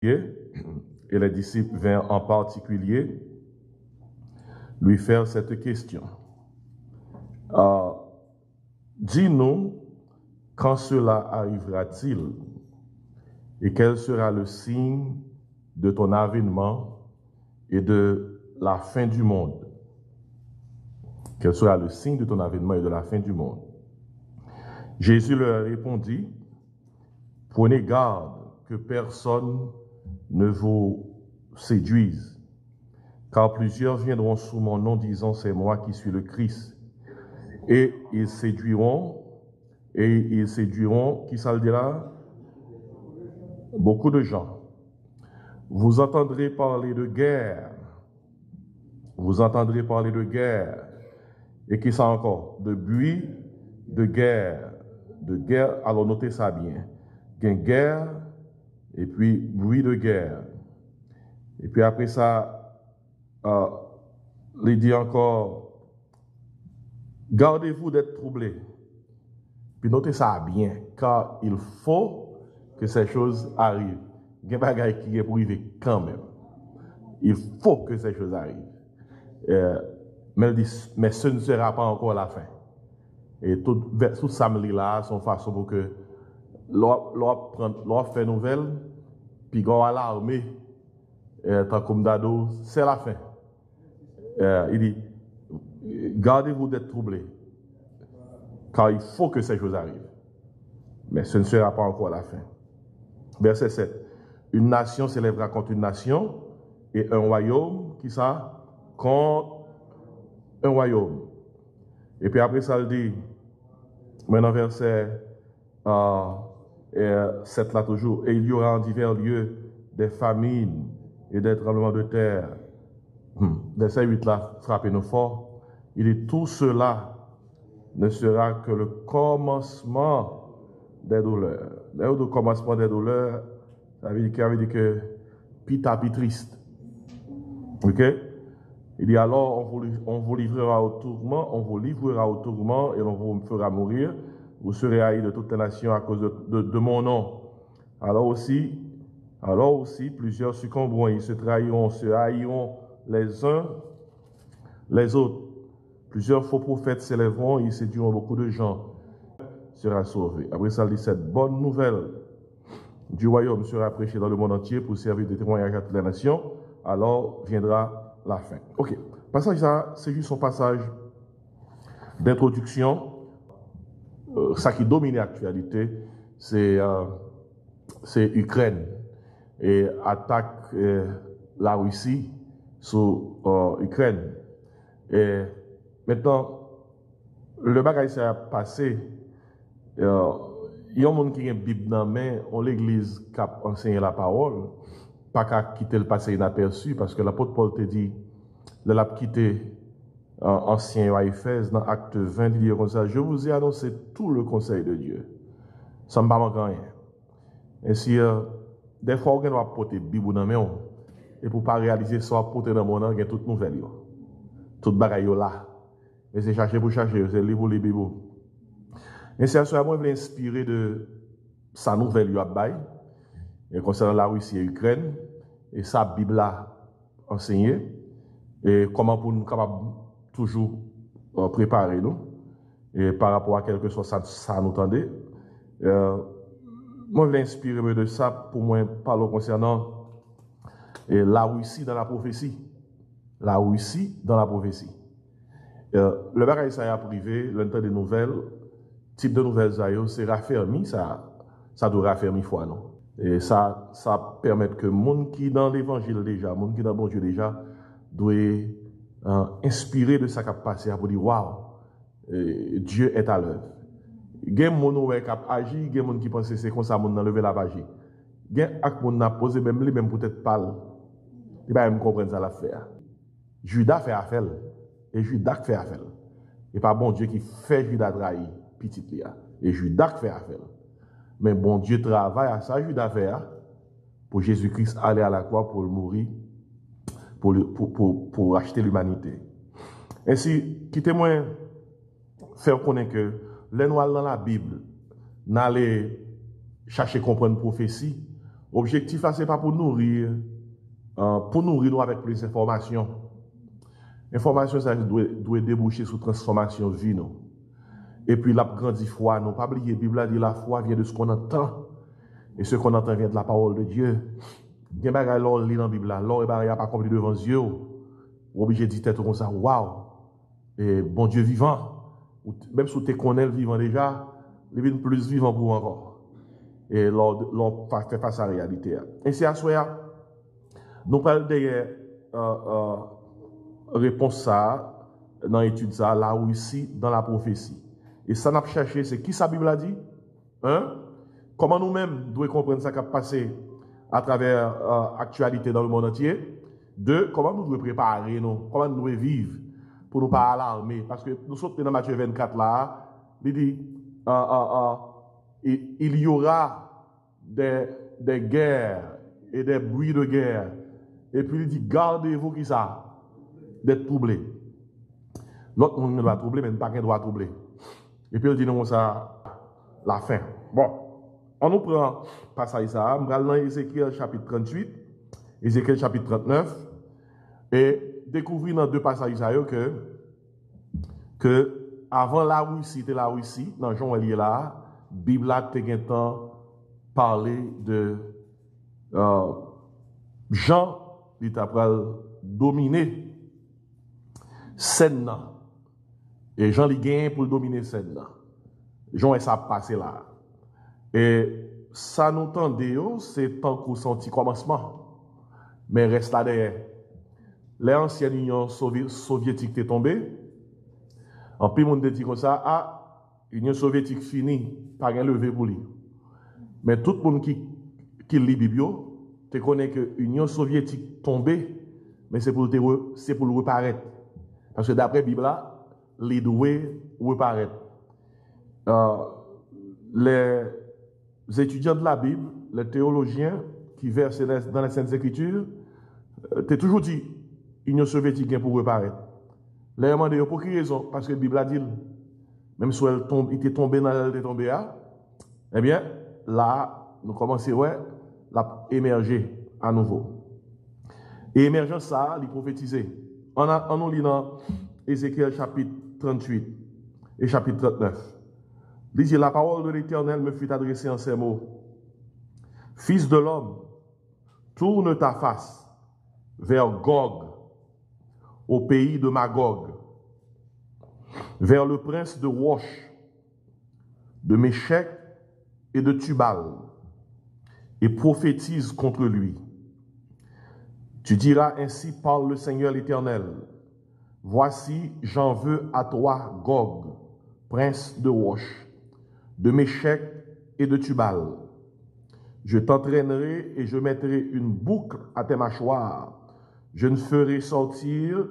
Et les disciples vinrent en particulier lui faire cette question. Dis-nous, quand cela arrivera-t-il et quel sera le signe de ton avènement et de la fin du monde? Quel sera le signe de ton avènement et de la fin du monde? Jésus leur répondit, prenez garde que personne ne vous séduise, car plusieurs viendront sous mon nom disant c'est moi qui suis le Christ. Et ils séduiront, qui ça le dira? Beaucoup de gens. Vous entendrez parler de guerre. Vous entendrez parler de guerre. Et qui ça encore? De bruit de guerre. De guerre, alors notez ça bien. Guerre, et puis bruit de guerre. Et puis après ça, il dit encore, gardez-vous d'être troublés. Puis notez ça bien, car il faut que ces choses arrivent. Il y a des choses qui sont pour arriver quand même. Il faut que ces choses arrivent. Mais il dit, mais ce ne sera pas encore la fin. Et tout ça là, son façon pour que l'on fait nouvelle, puis qu'on a l'armée, tant comme d'ado, c'est la fin. Il dit, gardez-vous d'être troublés, car il faut que ces choses arrivent. Mais ce ne sera pas encore la fin. Verset 7. Une nation s'élèvera contre une nation, et un royaume, qui ça? Contre un royaume. Et puis après ça, il dit, maintenant verset 7 là toujours, et il y aura en divers lieux des famines et des tremblements de terre. Verset 8 là, frappez-nous fort. Il dit, tout cela ne sera que le commencement des douleurs. Le commencement des douleurs, ça veut dire que pita pi triste. Ok? Il dit alors, on vous livrera au tourment, et on vous fera mourir. Vous serez haïs de toutes les nations à cause de mon nom. Alors aussi, plusieurs succomberont, ils se trahiront, se haïront les uns les autres. Plusieurs faux prophètes s'élèveront, ils séduiront beaucoup de gens. Sera sauvé. Après ça, il dit cette bonne nouvelle du royaume sera prêchée dans le monde entier pour servir de témoignage à toutes les nations. Alors viendra la fin. Ok. Passage ça, c'est juste un passage d'introduction. Ça qui domine l'actualité, c'est Ukraine et attaque la Russie sur Ukraine. Et maintenant, le bagage s'est passé. Il y a un monde qui a une Bible dans la main, on l'église qui a enseigné la parole, pas qu'à quitter le passé inaperçu, parce que l'apôtre Paul te dit, il a quitté ancien à Éphèse, dans Acte 20, il dit comme ça, je vous ai annoncé tout le conseil de Dieu. Ça ne me manque rien. Ainsi, des fois, on doit porter la Bible dans la main, et pour ne pas réaliser ça, porter dans mon nom, il y a toute nouvelle. Tout bagaille là. Mais c'est chercher pour chercher, c'est lire pour les Bibles. Et c'est à ce moment-là, je inspiré de sa nouvelle concernant la Russie et l'Ukraine, et sa Bible a enseigné, et comment pour nous capables toujours préparer nous, et par rapport à quelque chose ça nous tendait. Moi, je l'ai inspiré de ça pour moi parler concernant la Russie dans la prophétie. La Russie dans la prophétie. Le bagage ça a privé, l'entend des nouvelles, type de nouvelles c'est raffermi, ça doit raffermir foi non. Et ça permet que monde qui dans l'évangile déjà, monde qui dans bon Dieu déjà, doit inspirer de ça qui a passé pour dire waouh, Dieu est à l'œuvre. Il y a des gens qui ont agi, il y a des gens qui pensent que c'est comme ça, monde lever la magie. Il y a des gens qui ont posé même lui même peut-être pas. Il va même comprendre ça l'affaire. Judas fait affaire et Judas fait affaire. Et pas bon Dieu qui fait Judas trahir petit Léa. Et Judas fait affaire. Mais bon Dieu travaille à ça, Judas fait pour Jésus-Christ aller à la croix pour mourir, pour acheter l'humanité. Ainsi, quittez-moi faire connaître que les noirs dans la Bible n'allaient chercher à comprendre prophétie, Objectif là, c'est pas pour nourrir nous avec plus d'informations. Information, ça doit déboucher sur transformation de vie, nous. Et puis, la grande foi, non pas oublier, la Bible a dit la foi vient de ce qu'on entend. Et ce qu'on entend vient de la parole de Dieu. Il y a des choses l'on lit dans la Bible, l'on n'est pas compris devant Dieu. Ou obligé de dire comme ça, waouh, et bon Dieu vivant. Même si tu connais le vivant déjà, il est plus vivant pour encore. Et l'on fait face à la réalité. Et c'est à soi, nous parlons de réponse ça, dans l'étude ça, là où ici, dans la prophétie. Et ça n'a pas cherché, c'est qui sa Bible a dit? Hein? Comment nous-mêmes devons comprendre ça qui a passé à travers l'actualité dans le monde entier? Deux, comment nous devons préparer, comment nous devons vivre pour ne pas alarmer? Parce que nous sommes dans Matthieu 24 là, il dit, il y aura des guerres et des bruits de guerre. Et puis il dit, gardez-vous qui ça? D'être troublé. L'autre monde ne doit troubler, mais pas qu'un doit troubler. Et puis il dit, non, ça, la fin. Bon, on nous prend passage ça, on va dans Ézéchiel chapitre 38, Ézéchiel chapitre 39, et découvrir dans deux passages ça que avant la Russie, c'était la Russie, dans Jean est là, Bible a parlé de Jean, il t'a dominer scène. Et Jean li gagne pour dominer scène. Jean est ça passé là. Et ça nous tendait, c'est tant qu'on senti commencement. Mais reste là derrière. L'ancienne Union soviétique est tombée. En plus, on dit comme ça, ah, l'Union soviétique finie, pas rien levé pour lui. Mais tout le monde qui lit Biblio, te connaît que l'Union soviétique tombée, mais c'est pour le reparaître. Parce que d'après la Bible, les doués reparaître. Les étudiants de la Bible, les théologiens qui versent dans les Saintes Écritures, t'es toujours dit, l'Union soviétique pour reparaître. Les demandé pour quelle raison? Parce que la Bible a dit, même si elle tombe, il était tombé dans elle, était tombé là, eh bien, là, nous commençons à émerger à nouveau. Et émergence ça, il prophétisé. On nous lit dans Ézéchiel chapitre 38 et chapitre 39. Il dit, la parole de l'Éternel me fut adressée en ces mots. Fils de l'homme, tourne ta face vers Gog, au pays de Magog, vers le prince de Rosh, de Méchec et de Tubal, et prophétise contre lui. Tu diras ainsi, parle le Seigneur l'Éternel. Voici, j'en veux à toi, Gog, prince de Rosh, de Méchec et de Tubal. Je t'entraînerai et je mettrai une boucle à tes mâchoires. Je te ferai sortir,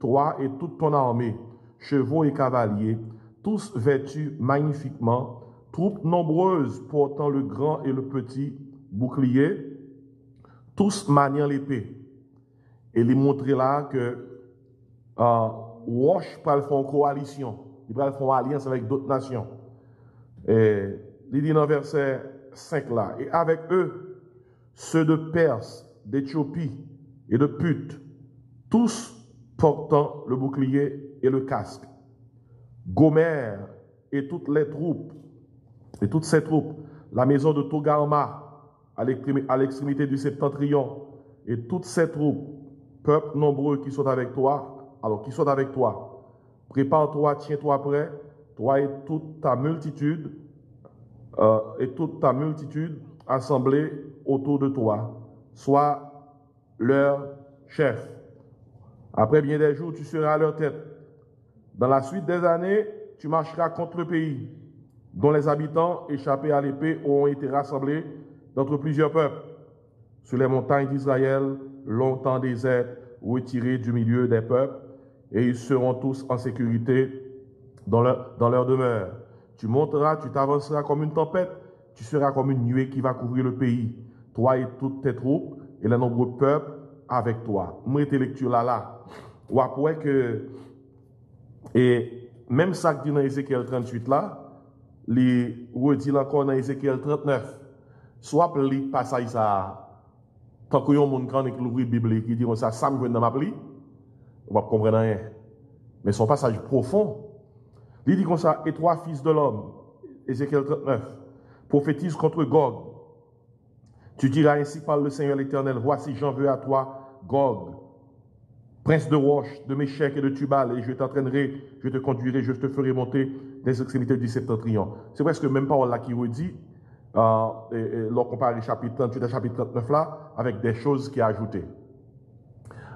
toi et toute ton armée, chevaux et cavaliers, tous vêtus magnifiquement, troupes nombreuses portant le grand et le petit bouclier, tous maniant l'épée. Et il montrer là que Roche va faire une coalition, il va faire une alliance avec d'autres nations. Et il dit dans verset 5 là, et avec eux, ceux de Perse, d'Éthiopie et de Put, tous portant le bouclier et le casque. Gomer et toutes ces troupes, la maison de Togarma à l'extrémité du septentrion, et toutes ces troupes, peuples nombreux qui sont avec toi, prépare-toi, tiens-toi prêt, toi et toute ta multitude, assemblée autour de toi, sois leur chef. Après bien des jours, tu seras à leur tête. Dans la suite des années, tu marcheras contre le pays, dont les habitants échappés à l'épée auront été rassemblés d'entre plusieurs peuples. Sur les montagnes d'Israël, longtemps désertes, retirés du milieu des peuples, et ils seront tous en sécurité dans leur demeure. Tu monteras, tu t'avanceras comme une tempête, tu seras comme une nuée qui va couvrir le pays, toi et toutes tes troupes, et les nombreux peuples avec toi. Moi, tes lectures là. Ou après que, et même ça que dit dans Ézéchiel 38 là, les redit encore dans Ézéchiel 39. soit li passage ça, tant que yon moun kan l'ouvrir Bible qui dit ça, ça me dans ma pli, on va comprendre rien. Mais son passage profond, il dit comme ça, et toi, fils de l'homme, Ézéchiel 39, prophétise contre Gog. Tu diras ainsi par le Seigneur l'Éternel, voici j'en veux à toi, Gog, prince de Roche, de Méchec et de Tubal, et je t'entraînerai, je te conduirai, je te ferai monter des extrémités du septentrion. C'est presque même parole là qui vous dit, lorsqu'on compare le chapitre 38 et chapitre 39 là, avec des choses qui a ajoutées.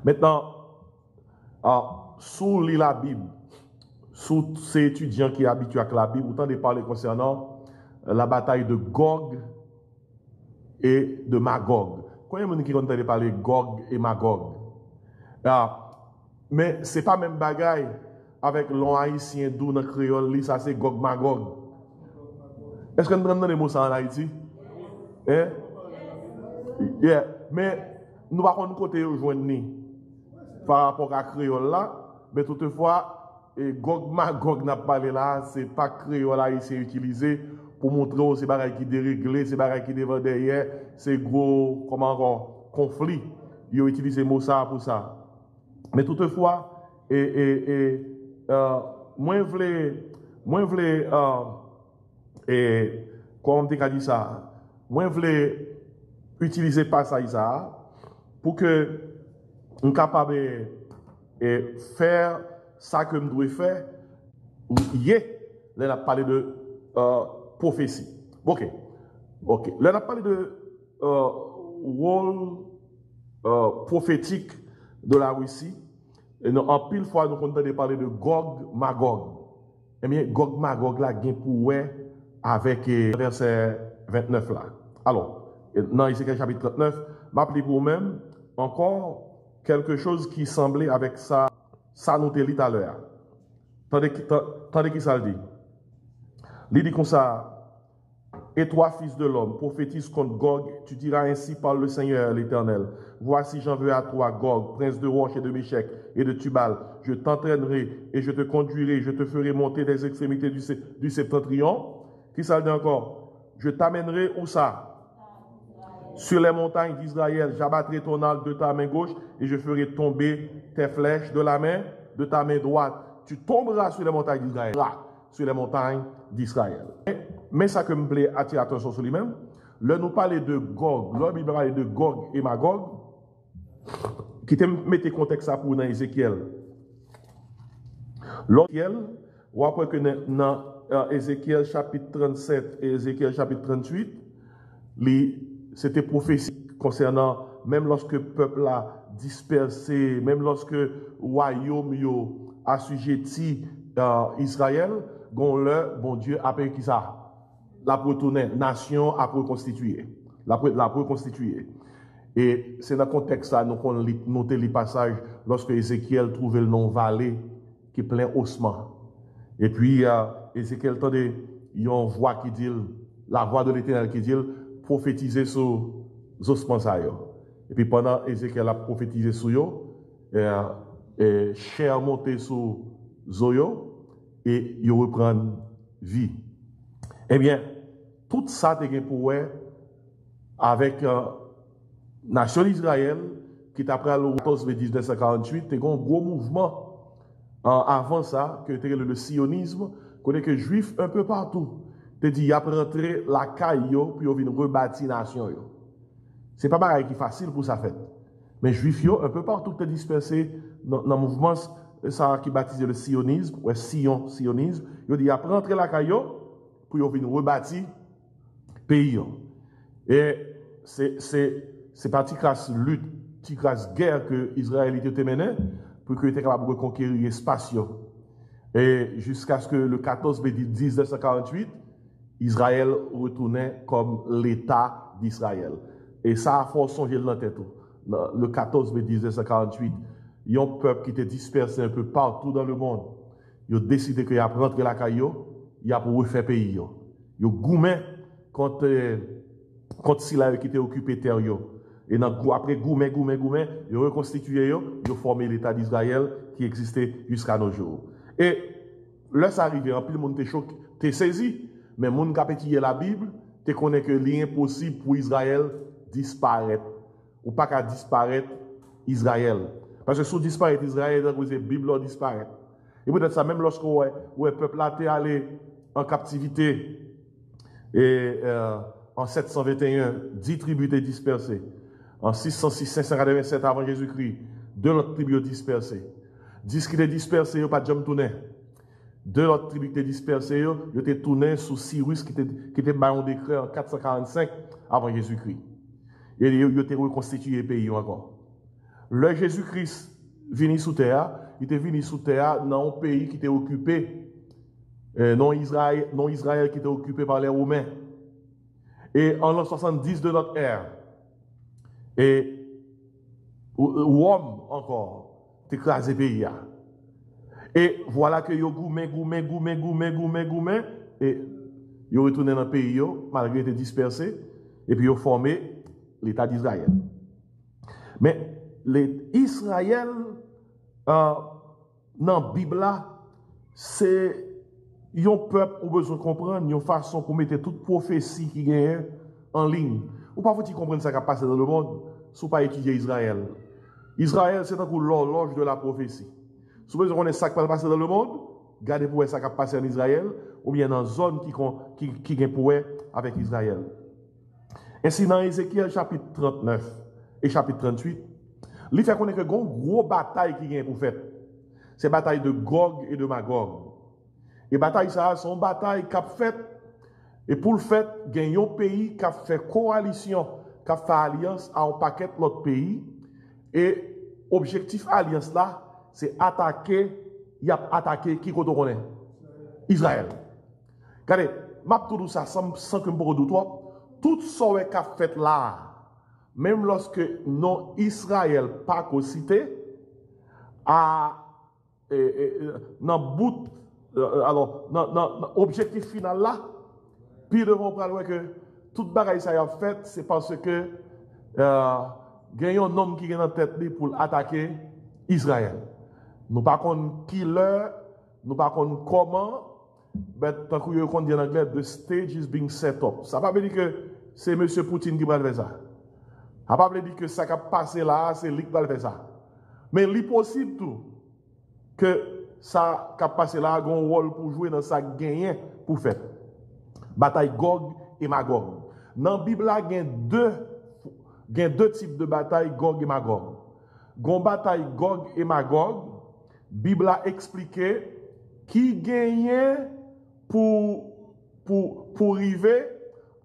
Maintenant, sous la Bible, sous ces étudiants qui sont habitués à la Bible, autant de parler concernant la bataille de Gog et de Magog. Combien de gens qui ont entendu parler de Gog et Magog? Mais ce n'est pas même bagaille avec l'on haïtien d'où dans le créole, ça c'est Gog Magog. Est-ce que nous avons des mots ça en Haïti? Eh? Yeah. Mais nous ne pouvons pas côté rejoindre par rapport à créole là, mais toutefois, Gog Magog n'a pas parlé là, ce n'est pas créole haïtien utilisé pour montrer que c'est bagaille qui déréglé, c'est bagaille qui devant derrière, c'est gros conflit. Ils ont utilisé le mot ça pour ça. Mais toutefois, moi je voulais comment on dit ça, moi je voulais utiliser passage ça pour que on capable de faire ça que je dois faire. Hier, là on a parlé de prophétie. Ok. Là on a parlé de rôle prophétique de la Russie. Et en pile fois, nous entendons parler de Gog Magog. Eh bien, Gog Magog là, gain pour avec verset 29 là. Alors, dans Ézéchiel chapitre 39, m'appelez pour vous-même encore quelque chose qui semblait avec ça nous te lit tout à l'heure. Tandis qui ça le dit. Il dit comme ça. Et toi, fils de l'homme, prophétise contre Gog, tu diras ainsi par le Seigneur l'Éternel. Voici, j'en veux à toi, Gog, prince de Roche et de Méchec et de Tubal. Je t'entraînerai et je te conduirai, je te ferai monter des extrémités du septentrion. Qui ça dit encore? Je t'amènerai où ça? Sur les montagnes d'Israël, j'abattrai ton arc de ta main gauche et je ferai tomber tes flèches de ta main droite. Tu tomberas sur les montagnes d'Israël. Sur les montagnes d'Israël. Mais ça que me plaît attirer l'attention sur lui-même, là nous parlons de Gog, là Bible parle de Gog et Magog, qui te mette contexte ça pour dans Ézéchiel. L'Ézéchiel, ou après que dans Ézéchiel chapitre 37 et Ézéchiel chapitre 38, c'était prophétie concernant, même lorsque le peuple a dispersé, même lorsque le royaume a assujetti Israël, bon Dieu a payé qui ça? La retourner, nation a reconstitué. La reconstituer. Et c'est dans le contexte ça, nous avons noté les passages lorsque Ézéchiel trouvait le nom vallée qui est plein ossements. Et puis, Ézéchiel entendait une voix qui dit, la voix de l'Éternel qui dit, prophétiser sur les ossements. Et puis pendant Ézéchiel a prophétisé sur eux, chair montée sur Zoyo, et ils reprennent vie. Eh bien, tout ça est pour eux avec la nation d'Israël qui est après le 14 mai 1948, c'est un gros mouvement avant ça, que était le sionisme, qu'on est que les juifs un peu partout, te dit, il y a rentré la caillou, puis ils viennent rebâtir la nation. Ce n'est pas pareil qui est facile pour ça fait. Mais les juifs, un peu partout, te dispersés dans le mouvement ça qui baptisé le sionisme, ou sionisme, ils dit, il y a rentré la caillou, puis ils viennent rebâtir le pays. Et c'est parti grâce lutte, grâce guerre que Israël était mené pour qu'il était capable de reconquérir l'espace. Et jusqu'à ce que le 14 mai 1948, Israël retournait comme l'État d'Israël. Et ça a forcé songer dans la tête. Le 14 mai 1948, il y a un peuple qui était dispersé un peu partout dans le monde. Ils ont décidé qu'il y a rentré la caillou, il y a pour refaire le pays. Ils ont goumé contre Sila qui était occupé terre. Et après goumé, ils ont reconstitué, ils ont formé l'État d'Israël qui existait jusqu'à nos jours. Et là, ça arrive, en plus, le monde t'es saisi, mais le monde qui a pétillé la Bible, tu connais que l'impossible pour Israël disparaître. Ou pas qu'à disparaître Israël. Parce que si disparaît Israël, la Bible disparaît. Et peut-être ça, même lorsque le peuple a été allé en captivité et en 721, 10 tribus étaient dispersées. En 606, 587 avant Jésus-Christ, 2 autres tribus dispersées. 10 qui étaient dispersés, ils n'ont pas de jamais tourné. 2 autres tribus qui étaient dispersées, ils étaient tournés sous Cyrus qui était baron décret en 445 avant Jésus-Christ. Et ils étaient reconstitués le pays encore. Le Jésus-Christ venu sous terre, il était venu sous terre dans un pays qui était occupé, non Israël qui était occupé par les Romains. Et en l'an 70 de notre ère, et Rome encore, écrasé le pays. Et voilà que yo goumé, et ils retourné dans le pays, malgré être dispersés, et puis ils ont formé l'État d'Israël. Mais Israël, dans la Bible, c'est un peuple qui a besoin de comprendre, une façon pour mettre toute prophétie qui gagne en ligne. Ou pas faut-il comprendre ce qui a passé dans le monde, si vous pas étudier Israël. Israël, c'est un coup l'horloge de la prophétie. Si vous connaissez ce qui a passé dans le monde, regardez pour ce qui a passé en Israël, ou bien dans une zone qui est pour avec Israël. Ainsi, dans Ézéchiel chapitre 39 et chapitre 38, il fait qu'on ait une grosse bataille qui est pour faire. C'est la bataille de Gog et de Magog. Et bataille ça, c'est une bataille qui a fait. Et pour le fait, il y a un pays qui a fait coalition, qui a fait alliance à un paquet d'autres pays. Et l'objectif alliance là, c'est attaquer, il a attaqué qui connaît Israël. Regardez, map tout ça sans que je me trop. Tout ce qui a fait là, même lorsque non Israël pas cité, à dans bout alors dans objectif final là, puis devons prendre que toute bagaille ça a fait, c'est parce que il y a un homme qui est dans tête pour attaquer Israël. Nous pas connaissons qui l'heure, nous pas connaissons comment, mais tant qu'on dit en anglais, the stage is being set up. Ça ne veut pas dire que c'est M. Poutine qui va faire ça. Ça ne veut pas dire que ça qui a passé là, c'est lui qui va faire ça. Mais il est possible tout que ça qui a passé là a un rôle pour jouer dans sa gagne pour faire. Bataille Gog et Magog. Dans la Bible, il y a deux types de batailles Gog et Magog. Gon bataille Gog et Magog, Bible a expliqué qui gagnait pour arriver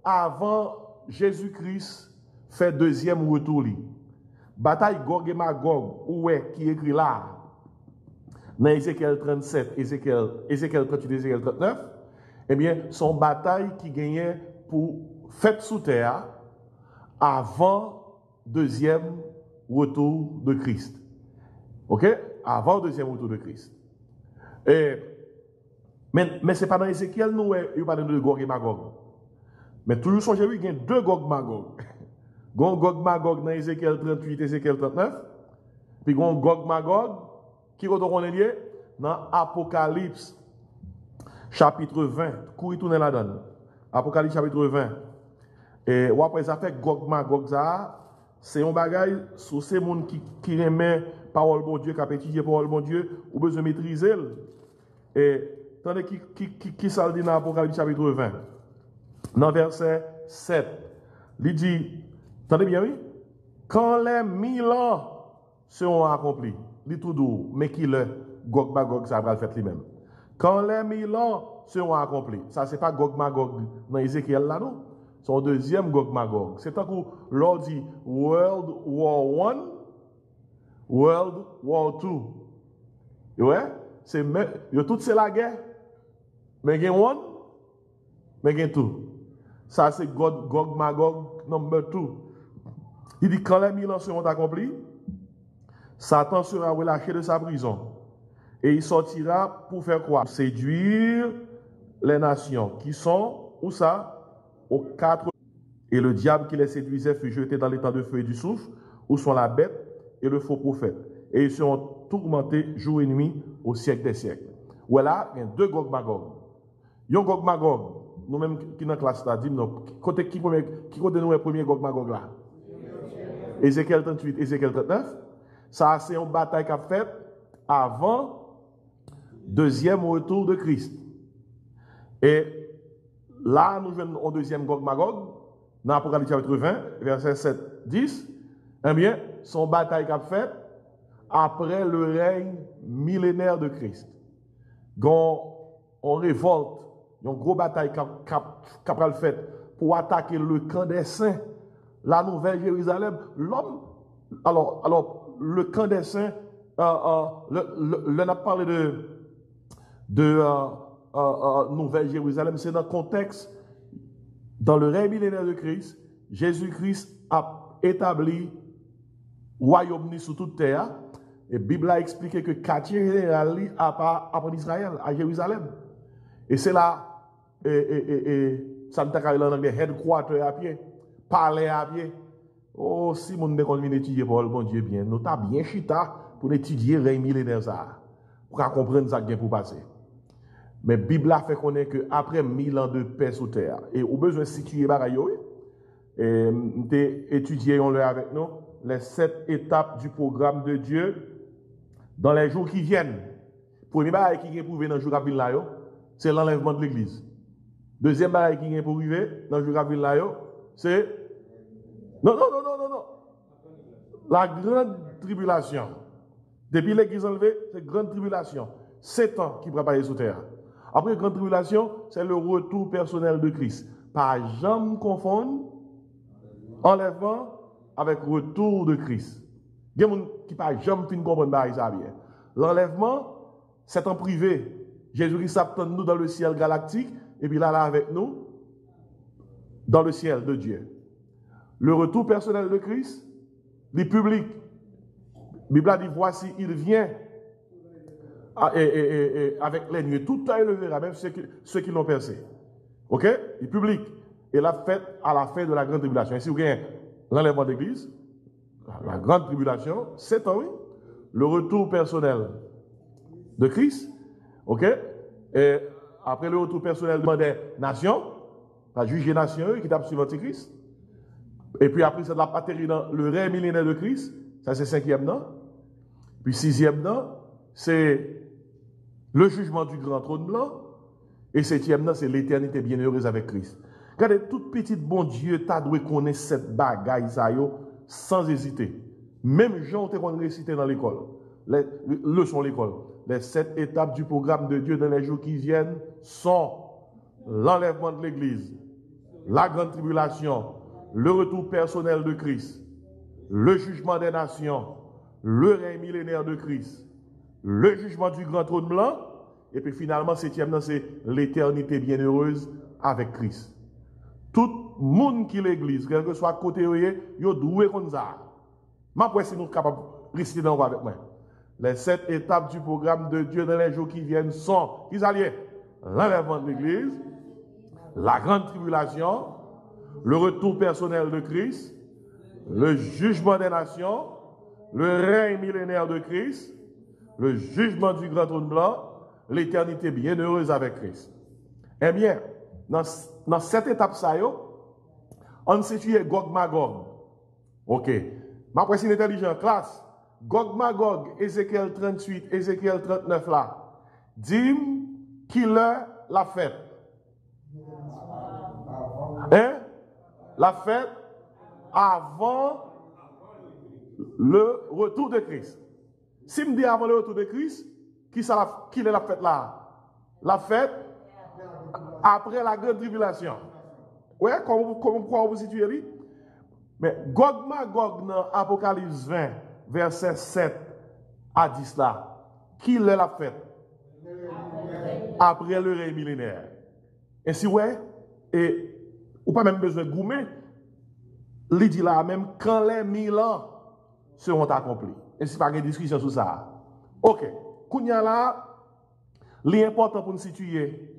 avant Jésus-Christ fait deuxième retour. Bataille Gog et Magog, qui est écrit là, dans Ézéchiel 37, Ézéchiel 38, Ézéchiel 39, eh bien, son bataille qui gagnait pour fête sous terre avant deuxième retour de Christ. OK? Avant le deuxième retour de Christ. Mais ce n'est pas dans Ézéchiel, nous, il parle de Gog et Magog. Mais toujours songez, il y a deux Gog Magog. Gog Magog dans Ézéchiel 38, Ézéchiel 39. Puis Gog Magog, qui est lié dans Apocalypse chapitre 20. Courir tourner là-dedans. Apocalypse chapitre 20. Et après ça fait Gog Magog, c'est un bagage sur ces gens qui aiment parole bon Dieu, qui a étudié parole bon Dieu, ou besoin de maîtriser. Et tandis qui ça dit dans Apocalypse chapitre 20, dans verset 7, il dit, attendez bien, oui, quand les 1000 ans seront accomplis, il dit tout doux, mais qui le Gog Magog, ça va le faire lui-même. Quand les 1000 ans seront accomplis, ça c'est pas Gog Magog dans Ézéchiel là, non? Son deuxième Gog Magog. C'est tant que l'on dit World War I, World War II. Ouais? Tout c'est la guerre. Mais il y a one, mais il y a tout. Ça c'est Gog Magog number 2. Il dit quand les 1000 ans seront accomplis, Satan sera relâché de sa prison. Et il sortira pour faire quoi? Séduire les nations qui sont, où ça? Aux 4. Et le diable qui les séduisait fut jeté dans l'étang de feu et du soufre, où sont la bête et le faux prophète. Et ils seront tourmentés jour et nuit au siècle des siècles. Voilà, il y a deux Gog Magog. Il y a Gog Magog nous-mêmes qui dans la classe là, dis-nous, qui côté nous le premier Gog Magog là? Ézéchiel 38, Ézéchiel 39. Ça, c'est une bataille qu'a faite avant deuxième retour de Christ. Et là, nous venons au deuxième Gog Magog, dans l'Apocalypse chapitre 20, verset 7, 10. Eh bien, son bataille qu'a faite après le règne millénaire de Christ. On révolte, une grosse bataille qu'a faite pour attaquer le camp des saints, la nouvelle Jérusalem. L'homme, alors, le camp des saints, on a parlé de Nouvelle Jérusalem, c'est dans le contexte, dans le règne millénaire de Christ, Jésus-Christ a établi royaume sur toute terre, et la Bible a expliqué que quartier général après Israël, à Jérusalem. Et c'est là, ça me t'a en anglais, headquarter à pied, palais à pied. Oh, si mon ne vient étudier pour le bon Dieu bien, nous t'as bien chita pour étudier le règne millénaire ça, pour comprendre ça qui est pour passer. Mais la Bible a fait connaître qu'après 1000 ans de paix sur terre, et au besoin de situer bagaille, et étudier avec nous les 7 étapes du programme de Dieu dans les jours qui viennent. Premier bagaille qui est prouvé dans le jour qui vient là, c'est l'enlèvement de l'église. Deuxième bagaille qui est prouvé dans le jour qui vient là, c'est non. La grande tribulation. Depuis l'église enlevée, c'est grande tribulation. 7 ans qui prépare sous terre. Après grande tribulation, c'est le retour personnel de Christ. Pas jamais confondre enlèvement avec retour de Christ. Il y a des gens qui pas jamais fin comprendre ça bien. L'enlèvement, c'est en privé. Jésus-Christ attend nous dans le ciel galactique et puis là avec nous dans le ciel de Dieu. Le retour personnel de Christ, les publics. La Bible a dit voici, il vient avec les nuées. Tout œil le verra, même ceux qui l'ont percé. Ok? Les publics. Et la fête à la fin de la grande tribulation. Et si vous avez l'enlèvement d'église, la grande tribulation, 7 ans, oui. Le retour personnel de Christ. Ok? Et après le retour personnel des nations, la juge des nations qui tape sur l'Antichrist. Et puis après, c'est de la patrie dans le règne millénaire de Christ. Ça, c'est 5e an. Puis 6e an, c'est le jugement du grand trône blanc. Et 7e an, c'est l'éternité bienheureuse avec Christ. Regardez, toute petite bon Dieu, t'as dû connaître cette bagaille, ça, sans hésiter. Même Jean, t'es qu'on récité dans l'école. Les leçons l'école. Les 7 étapes du programme de Dieu dans les jours qui viennent sont l'enlèvement de l'Église, la grande tribulation, le retour personnel de Christ, le jugement des nations, le règne millénaire de Christ, le jugement du grand trône blanc, et puis finalement, 7e, c'est l'éternité bienheureuse avec Christ. Tout le monde qui l'église, quel que soit côté, il doit comme ça. Je ne sais pas si nous sommes capables de réciter dans avec moi. Les 7 étapes du programme de Dieu dans les jours qui viennent sont, qui alliés, l'enlèvement de l'église, la grande tribulation, le retour personnel de Christ, le jugement des nations, le règne millénaire de Christ, le jugement du grand trône blanc, l'éternité bienheureuse avec Christ. Eh bien, dans cette étape, on situe Gog Magog. Ok. Ma question intelligente, classe. Gog Magog, Ézéchiel 38, Ézéchiel 39 là. Dis-moi qui l'a fête. Hein? La fête avant le retour de Christ. Si me dit avant le retour de Christ, qui est la fête là? La fête après la grande tribulation. Ouais, comment vous situez là? Mais Gog Magog dans Apocalypse 20, verset 7 à 10 là, qui est la fête? Après le règne millénaire. Et si ouais, et ou pas même besoin de goumer, il dit là même quand les 1000 ans seront accomplis. Et c'est pas une discussion sur ça. Ok. Kounya là, l'important pour nous situer,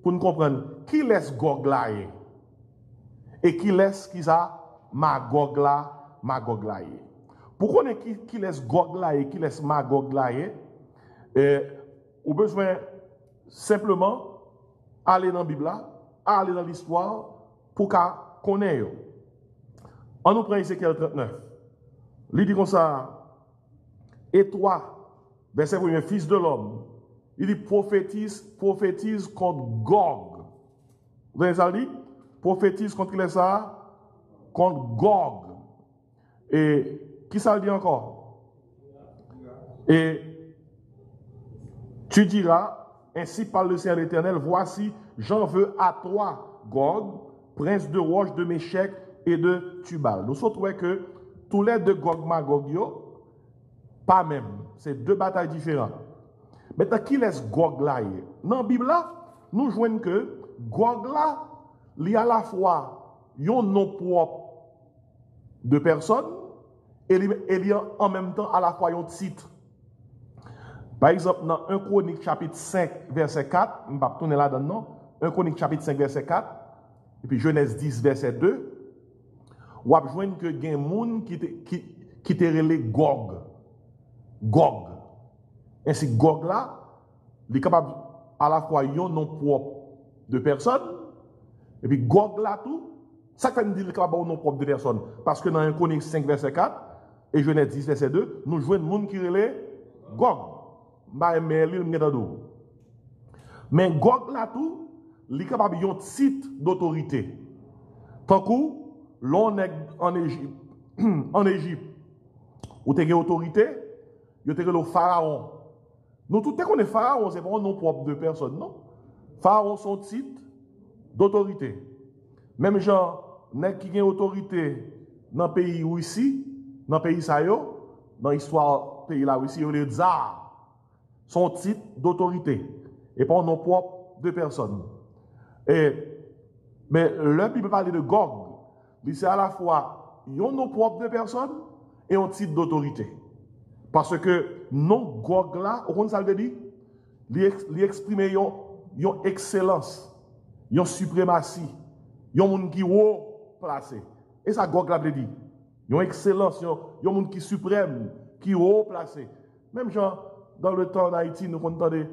pour nous comprendre, qui laisse Gog là et qui laisse qui ça Magog là. Pourquoi qui laisse Gog là et qui laisse Magog là ou besoin simplement aller dans la Bible là aller dans l'histoire pour qu'on connaisse. On nous prend Ézéchiel 39. Il dit comme ça, et toi, verset 1, fils de l'homme, il dit prophétise contre Gog. Vous avez ça dit? Prophétise contre qui ça? Contre Gog. Et qui ça dit encore? Et tu diras, ainsi parle le Seigneur l'Éternel, voici, j'en veux à toi, Gog, prince de Roche, de Méchec et de Tubal. Nous trouvons que tous les deux Gog Magog, pas même. C'est deux batailles différentes. Maintenant, qui laisse Gog là? Dans la Bible, là, nous jouons que Gog là, il y a à la fois un nom propre de personne et il y a en même temps à la fois un titre. Par exemple, dans 1 Chronique chapitre 5, verset 4, je ne vais pas tourner là-dedans, 1 Chronique chapitre 5, verset 4, et puis Genèse 10, verset 2, on va voir que il y a un monde qui te relé Gog. Gog. Ainsi, Gog là, il est capable à la fois un nom propre de personne, et puis Gog là tout, ça fait dire qu'il est capable un nom propre de personne. Parce que dans 1 Chronique 5, verset 4, et Genèse 10, verset 2, nous jouons un monde qui relé Gog. Mais Gog là tout, il est capable d'un titre d'autorité. Tant que l'on est en Égypte, où tu as une autorité, il y a le pharaon. Nous tous connaissons pharaon, c'est pas un nom propre de personne, non? Pharaon son titre d'autorité. Même genre, n'est qui a autorité dans le pays où ici, dans le pays ça dans l'histoire pays là où ici, il y a le tsar. Son titre d'autorité et pas un nom propre de personne. Mais le Bible parle de Gog, c'est à la fois un nom propre de personne et un titre d'autorité. Parce que non Gog là, on ça veut dire, il exprime une excellence, une suprématie, un monde qui est haut placé. Et ça Gog là veut dire, une excellence, un monde qui est suprême, qui est haut placé. Même genre dans le temps d'Haïti, nous entendons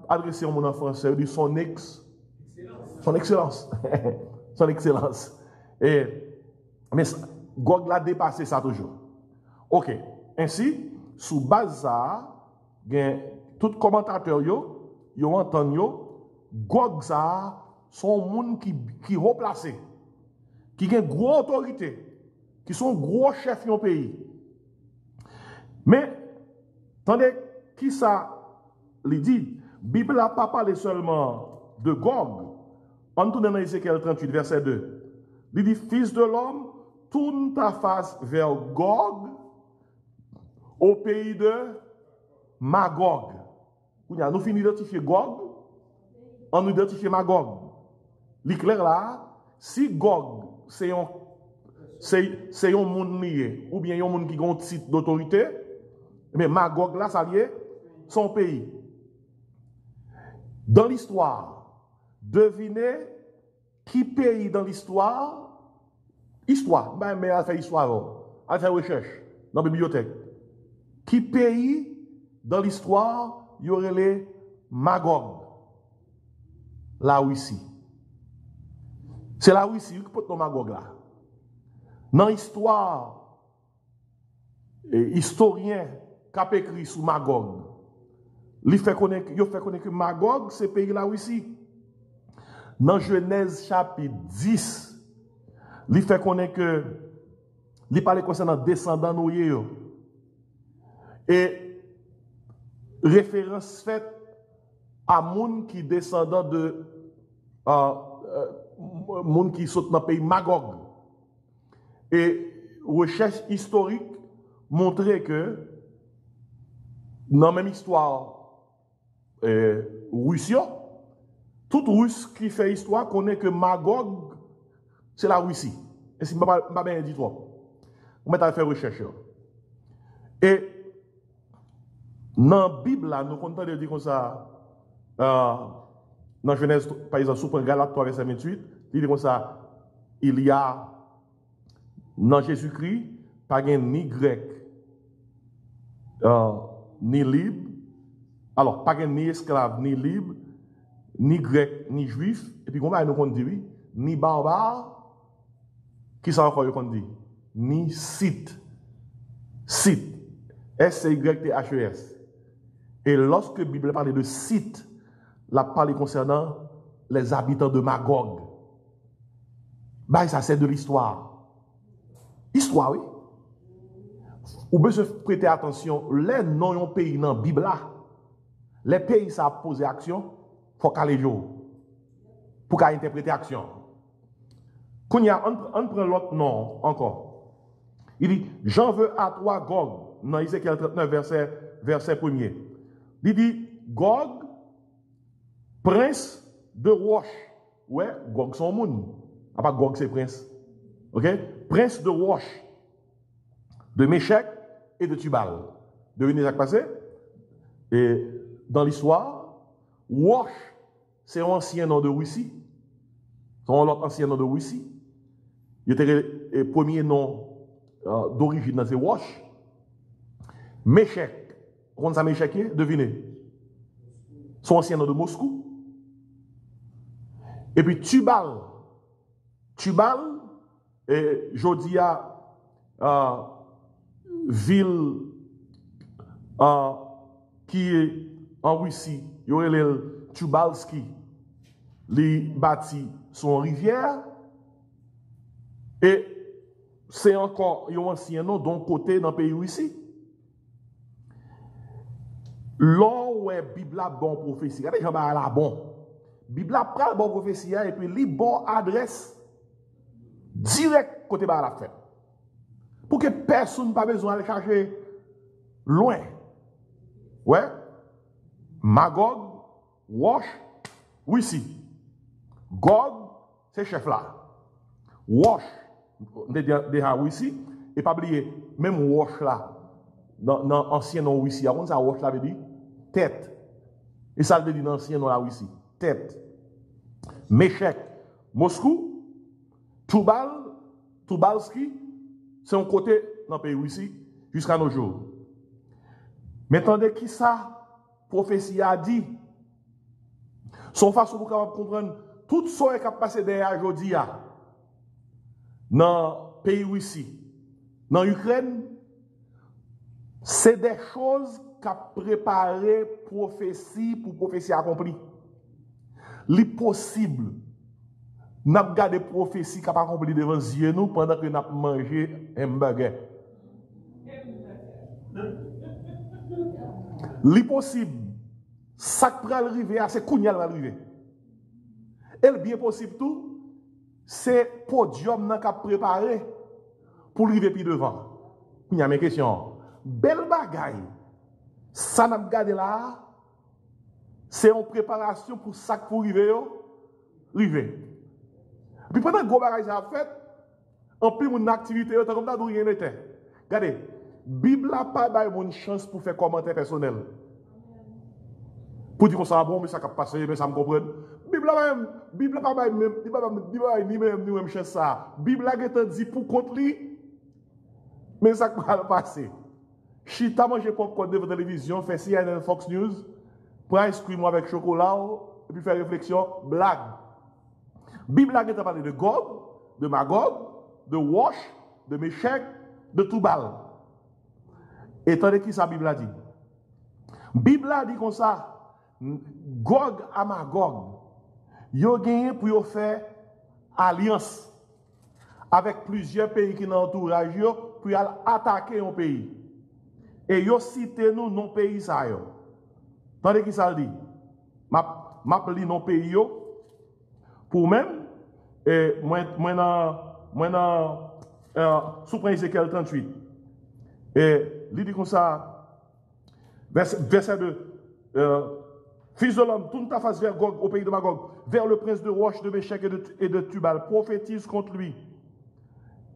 adresser à mon enfant, c'est dit son excellence. Son excellence. Mais Gog l'a dépassé ça toujours. Ok. Ainsi, sous base ça, tout commentateur yo entend Gog ça, son monde qui est haut placé, qui a une grosse autorité, qui sont gros chefs du pays. Mais, attendez, qui ça lui dit? Bible n'a pas parlé seulement de Gog. On tourne dans Ézéchiel 38, verset 2. Il dit, fils de l'homme, tourne ta face vers Gog, au pays de Magog. Nous finissons d'identifier Gog, on identifie Magog. L'éclair là, si Gog, c'est un monde lié, ou bien un monde qui a un titre d'autorité, mais Magog là, ça lié son pays. Dans l'histoire, devinez qui pays dans l'histoire, mais elle fait histoire, elle fait recherche dans la bibliothèque. Qui pays dans l'histoire, il y aurait les Magog? La Russie. C'est la Russie qui peut être Magog là. Dans l'histoire, historien qui a écrit sur Magog, il fait connaître que Magog, c'est le pays de la Russie. Dans Genèse chapitre 10, il fait connaître que il parle concernant descendants noyés. Et référence faite à moun qui descendant de moun qui saute dans le pays Magog. Et recherche historique montrait que dans la même histoire Russie, tout Russe qui fait histoire connaît que Magog, c'est la Russie. Et si je ne vais pas bien dire trop, on va faire recherche. Et dans la Bible, nous comptons de dire comme ça, dans Genèse, par exemple, sous Galate 3, verset 28, il dit comme ça, il y a dans Jésus-Christ, pas ni grec, ni libre, alors pas ni esclave, ni libre, ni grec, ni juif, et puis comment nous dit oui, ni barbare, qui ça encore qu'on dit, ni scythe. Scythe. S-C-Y-T-H-E-S. Et lorsque la Bible parle de scythe, la parle concernant les habitants de Magog. Bah, ça c'est de l'histoire. Histoire, oui. Ou besoin prêter attention, les noms d'un pays dans la Bible là, les pays ça posé action, faut qu'aller jouer pour qu'à interpréter action. Quand il y a on prend l'autre nom encore. Il dit j'en veux à toi Gog dans Ézéchiel 39 verset 1er. Il dit Gog prince de Roche. Ouais, Gog son monde. Ah pas Gog c'est prince. OK? Prince de Roche, de Méchec et de Tubal. Devinez ce qui passé? Et dans l'histoire, Roche, c'est un ancien nom de Russie. C'est un autre ancien nom de Russie. Il était le premier nom d'origine, c'est Roche. Méchec. Comment ça Méchec? Devinez. Son ancien nom de Moscou. Et puis Tubal. Tubal, et Jodia, ville qui est en Russie, il y aurait le Tubalski, les bâtis sont rivière, et c'est encore un ancien nom d'un côté dans le pays Russie. Là où est Bible a bon prophétie, regardez Jean la bon. Bible a pris bon prophétie et puis li bon adresse direct côté par la fête. Pour que personne pas besoin de chercher loin. Ouais. Magog, Roche, Russie. Gog, c'est chef là. Roche, déjà Russie. Et pas oublier, même Roche là, dans l'ancien nom Russie, avant ça, Roche là veut dire tête. Et ça veut dire dans l'ancien nom la Russie, tête. Méchec, Moscou, Tubalski, c'est un côté dans le pays Russie jusqu'à nos jours. Mais attendez, qui ça, prophétie a dit? Son façon pour comprendre tout ce qui a passé derrière aujourd'hui dans le pays Russie, dans l'Ukraine, c'est des choses qui ont préparé prophétie pour prophétie accomplie. L'impossible. Nous avons gardé prophétie qui n'a pas accompli devant nous pendant que nous avons mangé un burger. L'impossible. Ça qui va arriver, c'est qu'on y va arriver. Et le bien possible tout, c'est podium qui a préparé pour arriver plus devant. Il y a mes questions. Belle bagaille. Ça n'a pas gardé là. C'est en préparation pour ça qui pour arriver. Puis pendant que Gobaraïs a fait, en plus mon activité, comme ça, rien n'était. Regardez, la Bible n'a pas une chance pour faire commentaire personnel. Pour dire que ça va bon, mais ça va passer, mais ça me comprend. La Bible n'a pas ni même chance ça. La Bible a dit pour contre lui, mais ça va passer. Chita mange popcorn devant la télévision, fait CNN Fox News, prend un moi avec chocolat, et puis faire réflexion, blague. Bible a parlé de Gog, de Magog, de Roche, de Méchec, de Tubal. Et tandis qui ça Bible a dit? Bible a dit comme ça, Gog à Magog, yo gagné pour yo faire alliance avec plusieurs pays qui nous entourent pour attaquer un pays. Et yo cité nous non pays ça yo. Tandis qui ça dit? M'a li non pays yo. Pour même, et sous Ézéchiel 38. Et il dit comme ça, verset 2, Fils de l'homme, tourne ta face vers Gog, au pays de Magog, vers le prince de Roche, de Méchec et de Tubal, prophétise contre lui.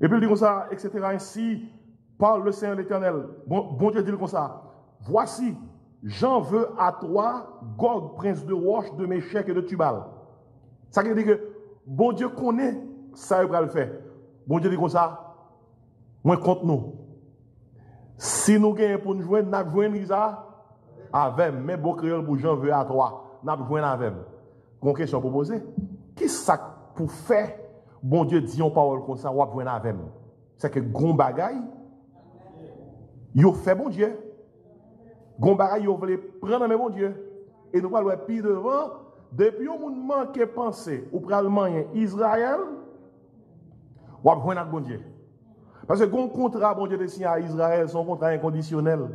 Et puis il dit comme ça, etc. Ainsi parle le Seigneur l'Éternel. Bon Dieu dit comme ça, voici, j'en veux à toi, Gog, prince de Roche, de Méchec et de Tubal. Ça veut dire que bon Dieu connaît ça, il va le faire. Bon Dieu dit comme ça, moi contre nous. Si nous gagnons pour nous jouer, nous jouons ça avec, mais bon créole pour j'en veux à toi, nous jouons avec. Une question pour poser. Qui ça pour faire, bon Dieu dit une parole comme ça, ou apprendre avec moi? C'est que gon bagay, yo fait bon Dieu. Gon bagay, yo voulait prendre mais bon Dieu. Et nous parlons plus devant, depuis on manque penser, ou probablement Israël, ou apprendre avec bon Dieu. Parce que gon contrat bon Dieu de signé à Israël, son contrat inconditionnel.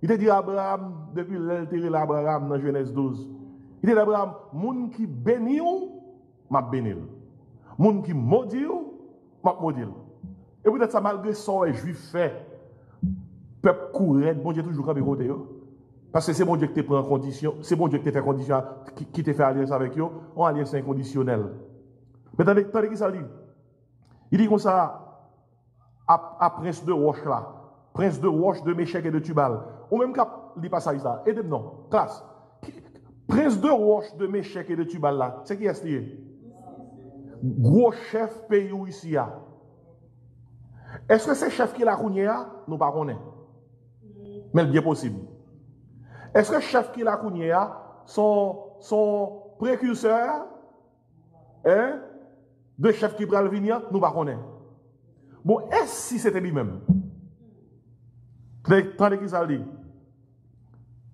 Il te dit à Abraham, depuis l'altérer Abraham dans Genèse 12. Il dit à Abraham, moun qui béni ou, m'a béni. Moun qui maudit ou, m'a maudit. Et peut-être ça, malgré ça, les juifs fait, peuple courait, bon Dieu toujours comme côté. Parce que c'est bon Dieu qui te prend en condition, c'est bon Dieu qui te fait condition, qui te fait alliance avec eux, en alliance inconditionnelle. Mais attendez qui ça dit? Il dit comme ça, à prince de roche là, prince de roche, de Méchec et de Tubal. Ou même quand il dit pas ça, aidez-moi, non, classe. Prince de roche, de Méchec et de Tubal là, c'est qui est-ce lié? Gros chef pays où ici. Est-ce que c'est chef qui l'a cogné? Nous ne connaissons pas. Mais bien possible. Est-ce que chef qui l'a cogné son précurseur de chef qui va venir? Nous ne connaissons pas. Bon, est-ce que c'était lui-même? Tandis qu'il s'est dit.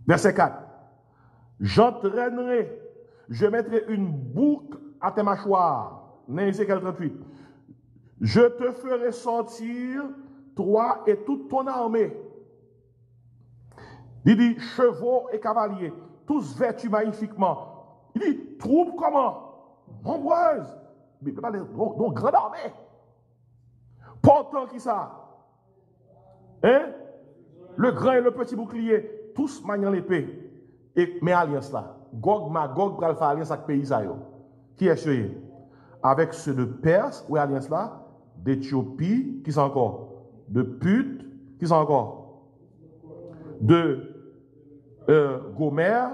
Verset 4. J'entraînerai, je mettrai une boucle à tes mâchoires. Ézéchiel 38. Je te ferai sortir, toi et toute ton armée. Il dit chevaux et cavaliers, tous vêtus magnifiquement. Il dit troupes comment? Nombreuses. Mais il ne peut pas dire donc grande armée. Portant qui ça? Hein? Le grand et le petit bouclier, tous maniant l'épée. Et mes alliances là. Gog, Magog, pour faire alliance avec pays. Qui est ce? Avec ceux de Perse, ou alliance là? D'Éthiopie, qui sont encore? De Put, qui sont encore? De Gomer,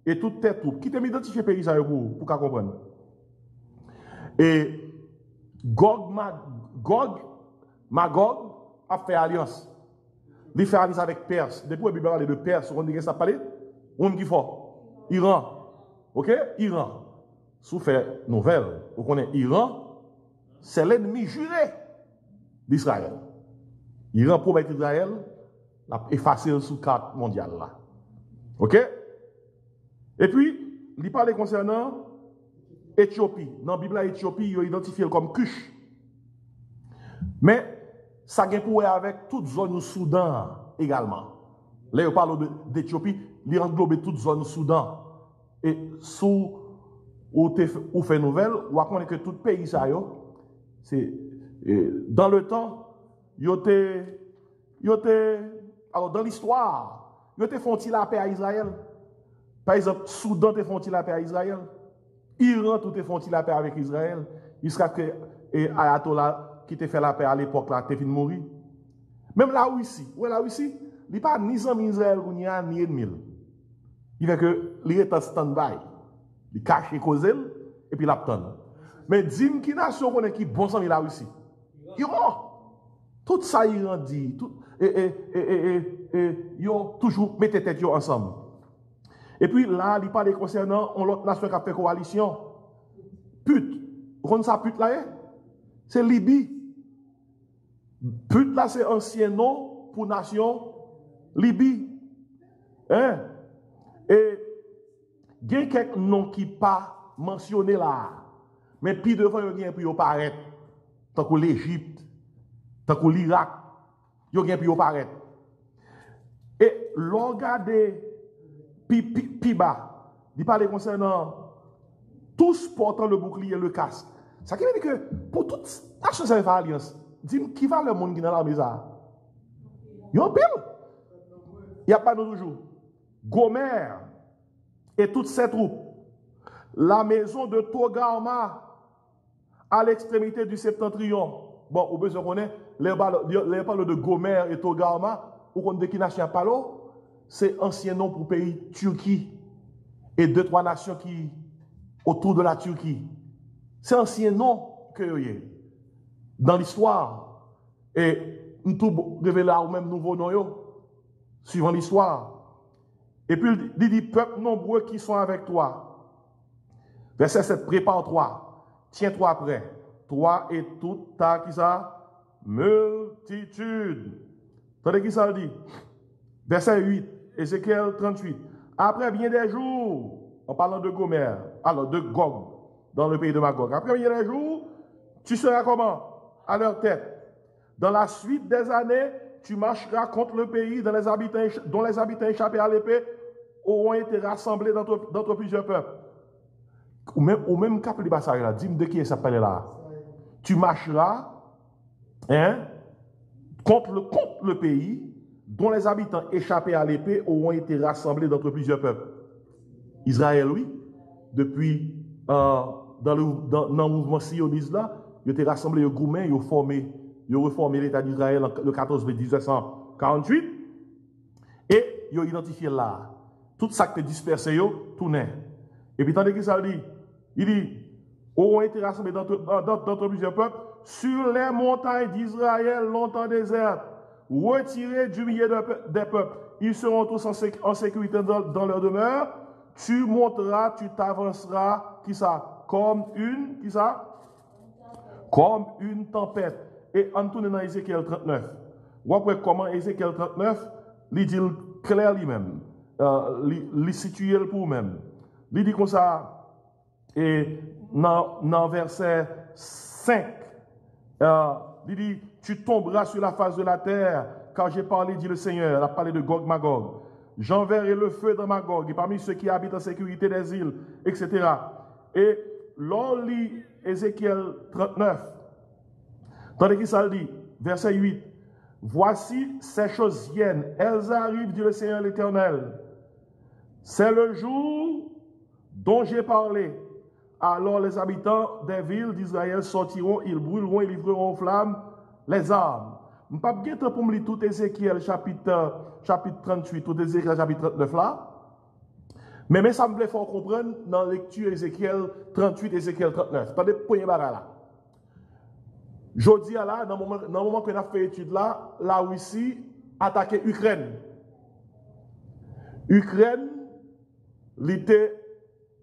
et toutes tes troupes. Qui t'a identifié pays pour qu'on comprenne? Et Gog, Magog a fait alliance. Il fait alliance avec Perse. Depuis que la Bible parle de Perse, on dit que ça parle. On dit fort. Iran. Ok? Iran. Sous fait nouvelle, vous connaissez Iran, c'est l'ennemi juré d'Israël. Iran promet Israël, l'a effacé sous carte mondiale là. Ok? Et puis, il parle concernant Éthiopie. Dans la Bible, Éthiopie, il est identifié comme Cush. Mais ça vient pour avec toute zone du Soudan également. Là, il parle d'Éthiopie, il englobe toute zone du Soudan. Et sous ou fait nouvelle, ou connaît que tout pays ça c'est dans le temps, alors dans l'histoire, ils ont fait la paix à Israël. Par exemple, Soudan te font la paix à Israël. Iran tout te font la paix avec Israël. Jusqu'à que Ayatollah qui te fait la paix à l'époque là, te fin mourir. Même la Russie, il n'est pas ni en Israël ni ennemi. Il fait que il est en stand-by. Il cache les causes et puis il attend. Mais dis-moi qui nation connaît qui bon sang il a réussi. Iran. Tout ça Iran dit. Yo toujours mettez tête ensemble. Et puis là, il parle concernant l'autre nation qui a fait coalition. Pute. Vous connaissez ça pute là? C'est Libye. Pute là, c'est ancien nom pour nation Libye. Hein? Et il y a quelques noms qui ne sont pas mentionnés là. Mais puis devant, il y a pour paraître. Tant que l'Égypte, tant que l'Irak, il y a pour paraître. Et l'on regarde plus bas, il parle concernant tous portant le bouclier et le casque. Ça veut dire que pour toute nation de alliance, dis-moi qui va le monde qui est dans la maison? Il y a un pile. Il n'y a pas de toujours. Gomer et toutes ses troupes. La maison de Togarma à l'extrémité du septentrion. Bon, au besoin qu'on est, les parle de Gomer et Togarma, ou qu'on dit qui nation palo, c'est ancien nom pour pays Turquie et 2-3 nations qui autour de la Turquie. C'est ancien nom que dans l'histoire. Et nous tout révéler au même nouveau nom suivant l'histoire. Et puis il dit peuple nombreux qui sont avec toi. Verset 7, prépare-toi, tiens-toi prêt, toi et toute ta, qui ça? Multitude. Attendez qui ça dit? Verset 8, Ézéchiel 38. Après bien des jours, en parlant de Gomer, alors de Gog, dans le pays de Magog. Après bien des jours, tu seras comment? À leur tête. Dans la suite des années, tu marcheras contre le pays dont les habitants échappés à l'épée auront été rassemblés d'entre plusieurs peuples. Ou même cap de Bassari là, dis-moi de qui ça parle là. Tu marcheras contre le pays dont les habitants échappés à l'épée auront été rassemblés d'entre plusieurs peuples. Israël, oui, depuis dans le mouvement sioniste là, ils ont été rassemblés, ils ont gourmé, ils ont reformé l'État d'Israël le 14 mai 1948 et ils ont identifié là. Tout ça qui est dispersé, tout n'est. Et puis, tandis que ça dit, il dit, auront été rassemblés d'entre plusieurs peuples sur les montagnes d'Israël longtemps désertes, retirés du milieu des peuples. Ils seront tous en sécurité dans leur demeure. Tu monteras, tu t'avanceras, qui ça? Comme une, qui ça? Comme une tempête. Et on tourne dans Ézéchiel 39. Vous voyez comment Ézéchiel 39, il dit clair lui-même. Il situe pour lui-même. Il dit comme ça, et dans verset 5, il dit, tu tomberas sur la face de la terre, car j'ai parlé, dit le Seigneur, il a parlé de Gog Magog. J'enverrai le feu dans Magog, et parmi ceux qui habitent en sécurité des îles, etc. Et l'on lit Ézéchiel 39, tandis qu'il ça dit, verset 8, voici ces choses viennent, elles arrivent, dit le Seigneur l'Éternel. C'est le jour dont j'ai parlé. Alors les habitants des villes d'Israël sortiront, ils brûleront et livreront aux flammes les armes. Je ne vais pas bien pour me lire tout Ézéchiel chapitre 38, tout Ézéchiel chapitre 39 là. Mais ça me plaît fort comprendre dans la lecture Ézéchiel 38, Ézéchiel 39. Attendez, premier bagage là. Je dis là, dans le moment qu'on a fait l'étude là, la Russie attaquait Ukraine. Ukraine, était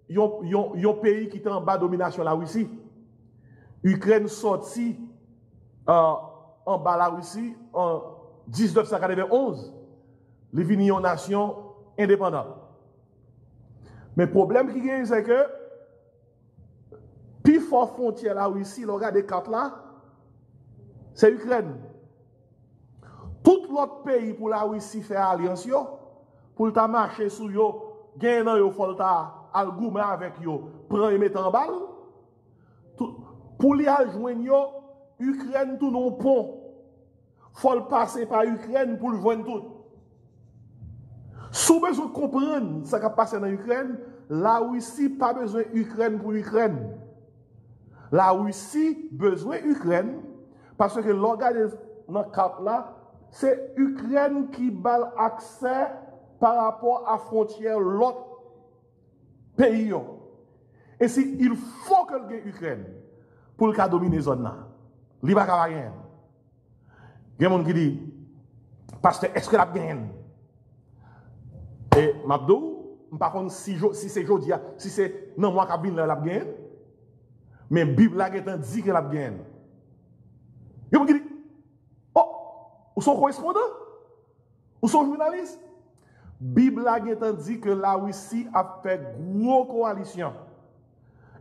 un pays qui était en bas de domination la Russie. Ukraine sorti en bas la Russie en 1991. Les vignes en nation indépendante. Mais le problème qui est, c'est que plus fort frontière la Russie, le regard des cartes là, c'est l'Ukraine. Tout l'autre pays pour la Russie fait alliance, pour ta marcher sous yo, gagner yo folta al gourmet avec yo, prend et mettre en balle. Pour les joindre yo, Ukraine tout non pont. Faut le passer par Ukraine pour le joindre tout. Si vous avez besoin de comprendre ce qui a passé dans l'Ukraine, la Russie pas besoin d'Ukraine pour l'Ukraine. La Russie besoin d'Ukraine parce que l'organe dans le cap là, c'est l'Ukraine qui a accès par rapport à la frontière l'autre pays. Et si il faut que l'Ukraine pour le dominer la zone là, il n'y a pas rien. Il y a des gens qui disent, parce que est-ce que la gagne? Et Mabdou, par contre, si c'est aujourd'hui, si c'est non moi qui la gagne, mais la Bible a dit que la gagne. Il y a des gens qui disent, oh, ou sont correspondants? Ou sont journalistes? La Bible a dit que la Russie a fait gros coalition.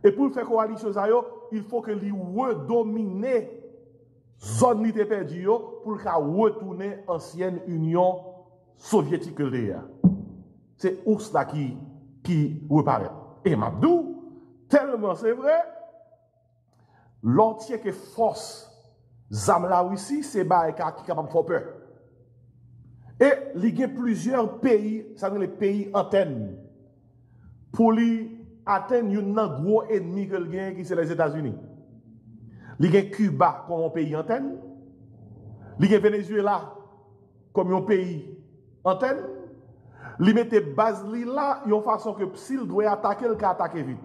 Et pour faire coalition, il faut que lui redomine la zone qui était perdue pour qu'elle retourne ancienne Union soviétique. C'est ours là qui reparaît. Et Mabdou, tellement c'est vrai, l'entier que force Zam la Russie, c'est qui est capable de faire peur. Et il y a plusieurs pays, ça veut dire les pays antennes, pour lui atteindre un gros ennemi que le gagne, qui c'est les États-Unis. Il y a Cuba comme un pays antenne, il y a Venezuela comme un pays antenne, il mette base là, de façon que s'il doit attaquer, il peut attaquer vite.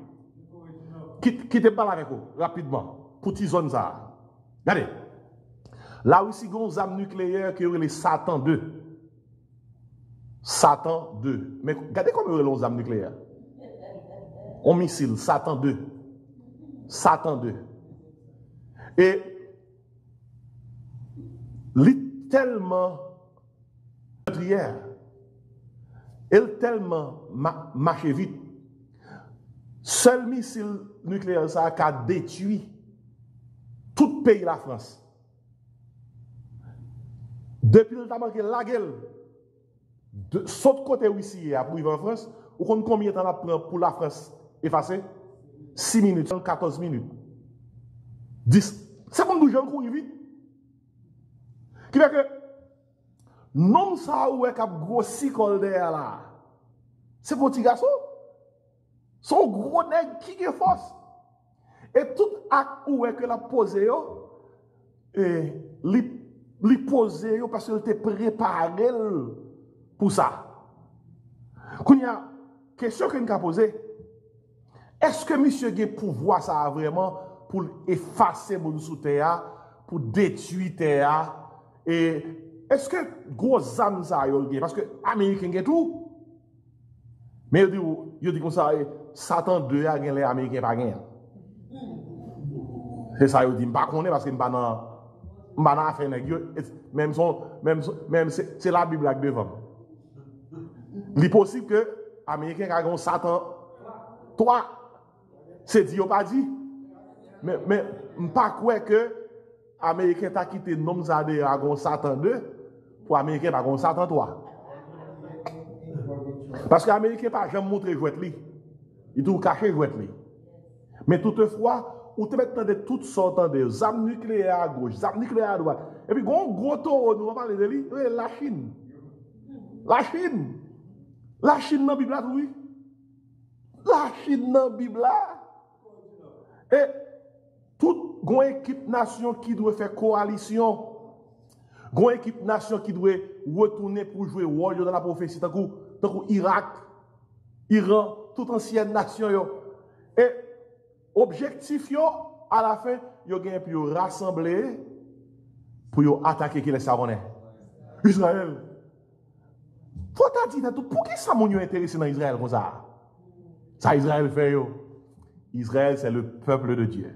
Quittez pas avec vous, rapidement, pour cette zone ça. Regardez, là aussi, il y a une arme nucléaire qui est les Satan 2. Satan 2. Mais regardez comment il y a les armes nucléaires. un missile, Satan 2. Satan 2. Et il tellement hier, elle tellement marché vite. Seul missile nucléaire ça a détruit tout le pays de la France. Depuis le temps que la gueule, de saute côté ici pour vivre en France, ou combien de temps ça prend pour la France effacer? 6 minutes, 14 minutes. 10. C'est comme nous gens courir vite. Qui fait que non ça ou est cap grossi col derrière là. C'est pour petit garçon. Son gros nègre qui est force. Et tout acte où est que la posé yo et li posé yo parce qu'il était préparé pour ça. Quand il y a question que nous avons posée, est-ce que monsieur a pouvoir ça vraiment pour effacer mon sous terre, pour détruire terre et est-ce que gros âmes ça yo parce que américain a tout. Mais il dit comme ça Satan 2 a gagné les américains pas gagné. C'est ça il dit pas connaît parce que pas dans affaire même c'est la Bible là devant. Il est possible que américain a gagné Satan 3 c'est dit ou pas dit. Mais pas quoi que américain t'a quitté nom ça de a gagné Satan 2 pour américain pas gagné Satan 3. Parce que l'Américain n'a pas jamais montré jouet li. Il tout caché jouet li. Mais toutefois, ou te mettre de toutes sortes de armes nucléaires à gauche, armes nucléaires à droite. Et puis, gros taureau, nous allons parler de lui, la Chine. La Chine. La Chine dans la Bible, oui. La Chine dans la Bible. Et toute grande équipe nation qui doit faire coalition, grande équipe nation qui doit retourner pour jouer rôle dans la prophétie, tant que Irak, Iran, toute ancienne nation. Et objectif, à la fin, ils ont rassembler pour attaquer qui les savonnés. Israël. Faut dire tout, pour qui ça m'a intéressé dans Israël comme ça? Ça, Israël fait. Israël, c'est le peuple de Dieu.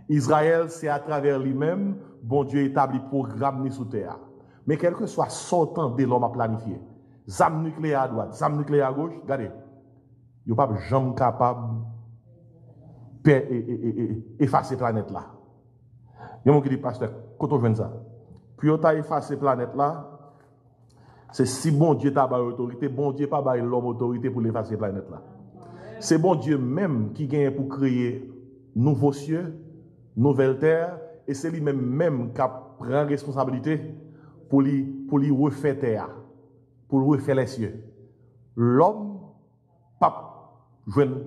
Israël, c'est à travers lui-même, bon Dieu établit programme sous terre. Mais quel que soit son temps de l'homme à planifier, zam nucléaire à droite, zam nucléaire à gauche, regardez, il n'y a pas jamais capable d'effacer la planète là. Il y a un qui dit, pasteur, quand on joue ça, puis on a effacé la planète là, c'est si bon Dieu t'a autorité, bon Dieu pas l'homme autorité pour effacer la planète là. C'est bon Dieu même qui gagne pour créer nouveaux cieux, nouvelle terre, et c'est lui-même qui prend responsabilité pour lui refaire terre, pour lui refaire les cieux. L'homme pas une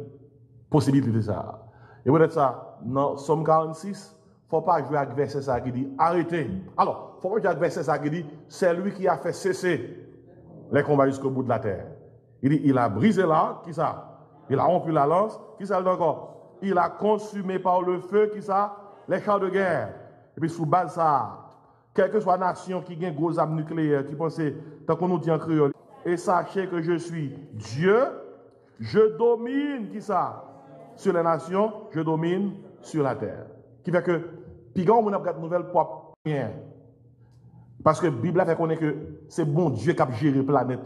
possibilité de ça. Et peut-être ça, dans Somme 46, il ne faut pas jouer avec verset ça qui dit arrêtez. Alors, il ne faut pas jouer avec verset ça qui dit c'est lui qui a fait cesser les combats jusqu'au bout de la terre. Il dit il a brisé là, qui ça? Il a rompu la lance, qui ça encore? Il a consumé par le feu, qui ça? Les chars de guerre. Et puis sous base ça, quelle que soit la nation qui a une grosse arme nucléaire, qui pense, tant qu'on nous dit en créole, et sachez que je suis Dieu, je domine, qui ça? Sur les nations, je domine sur la terre. Qui fait que, puis quand on a une nouvelle propre, parce que la Bible fait connaître que c'est bon Dieu qui a géré la planète.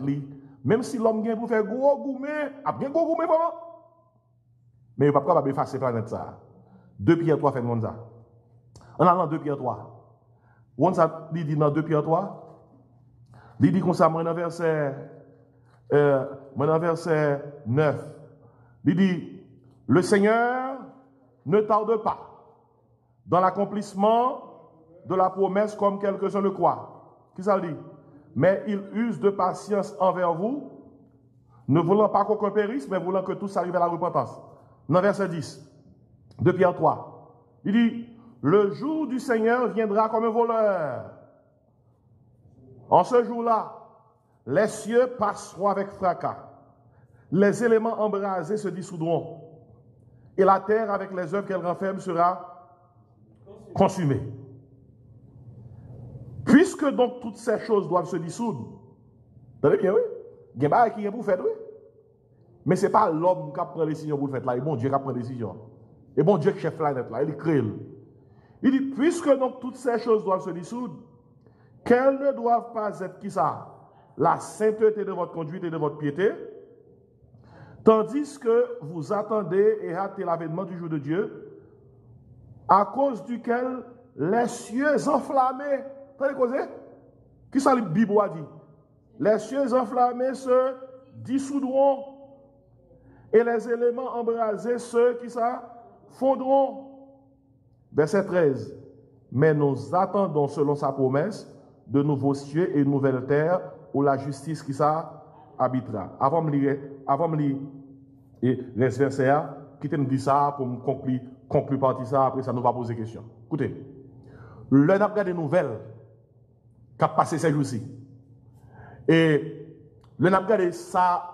Même si l'homme vient pour faire gros gourmet, a bien gros gourmet vraiment. Mais il n'est pas capable d'effacer la planète ça. 2 Pierre 3 fait le monde ça. En allant 2 Pierre 3. On ça dit dans 2 Pierre 3. Il dit comme ça, dans verset 9. Il dit, le Seigneur ne tarde pas dans l'accomplissement de la promesse comme quelques-uns le croient. Qui ça dit? Mais il use de patience envers vous, ne voulant pas qu'aucun périsse, mais voulant que tous arrivent à la repentance. Dans verset 10, de Pierre 3, il dit, le jour du Seigneur viendra comme un voleur. En ce jour-là, les cieux passeront avec fracas, les éléments embrasés se dissoudront, et la terre avec les œuvres qu'elle renferme sera consumée. Puisque donc toutes ces choses doivent se dissoudre, vous savez bien, oui, il y a qui est pour faire, oui. Mais ce n'est pas l'homme qui prend la décision pour le faire là, c'est bon Dieu qui prend la décision. Et bon Dieu qui chef là, il crée. Il dit, puisque donc toutes ces choses doivent se dissoudre, qu'elles ne doivent pas être qui ça? La sainteté de votre conduite et de votre piété, tandis que vous attendez et hâtez l'avènement du jour de Dieu, à cause duquel les cieux enflammés, t'as causé? Qui ça la Bible a dit? Les cieux enflammés se dissoudront et les éléments embrasés, ceux qui ça fondront. Verset 13. Mais nous attendons selon sa promesse de nouveaux cieux et une nouvelle terre où la justice qui ça habitera. Avant de lire et reste verset A, qui me dit ça pour me conclure partie ça, après ça nous va poser question. Écoutez, l'un a regardé des nouvelles qui a passé ces jours-ci. Et l'un a regardé sa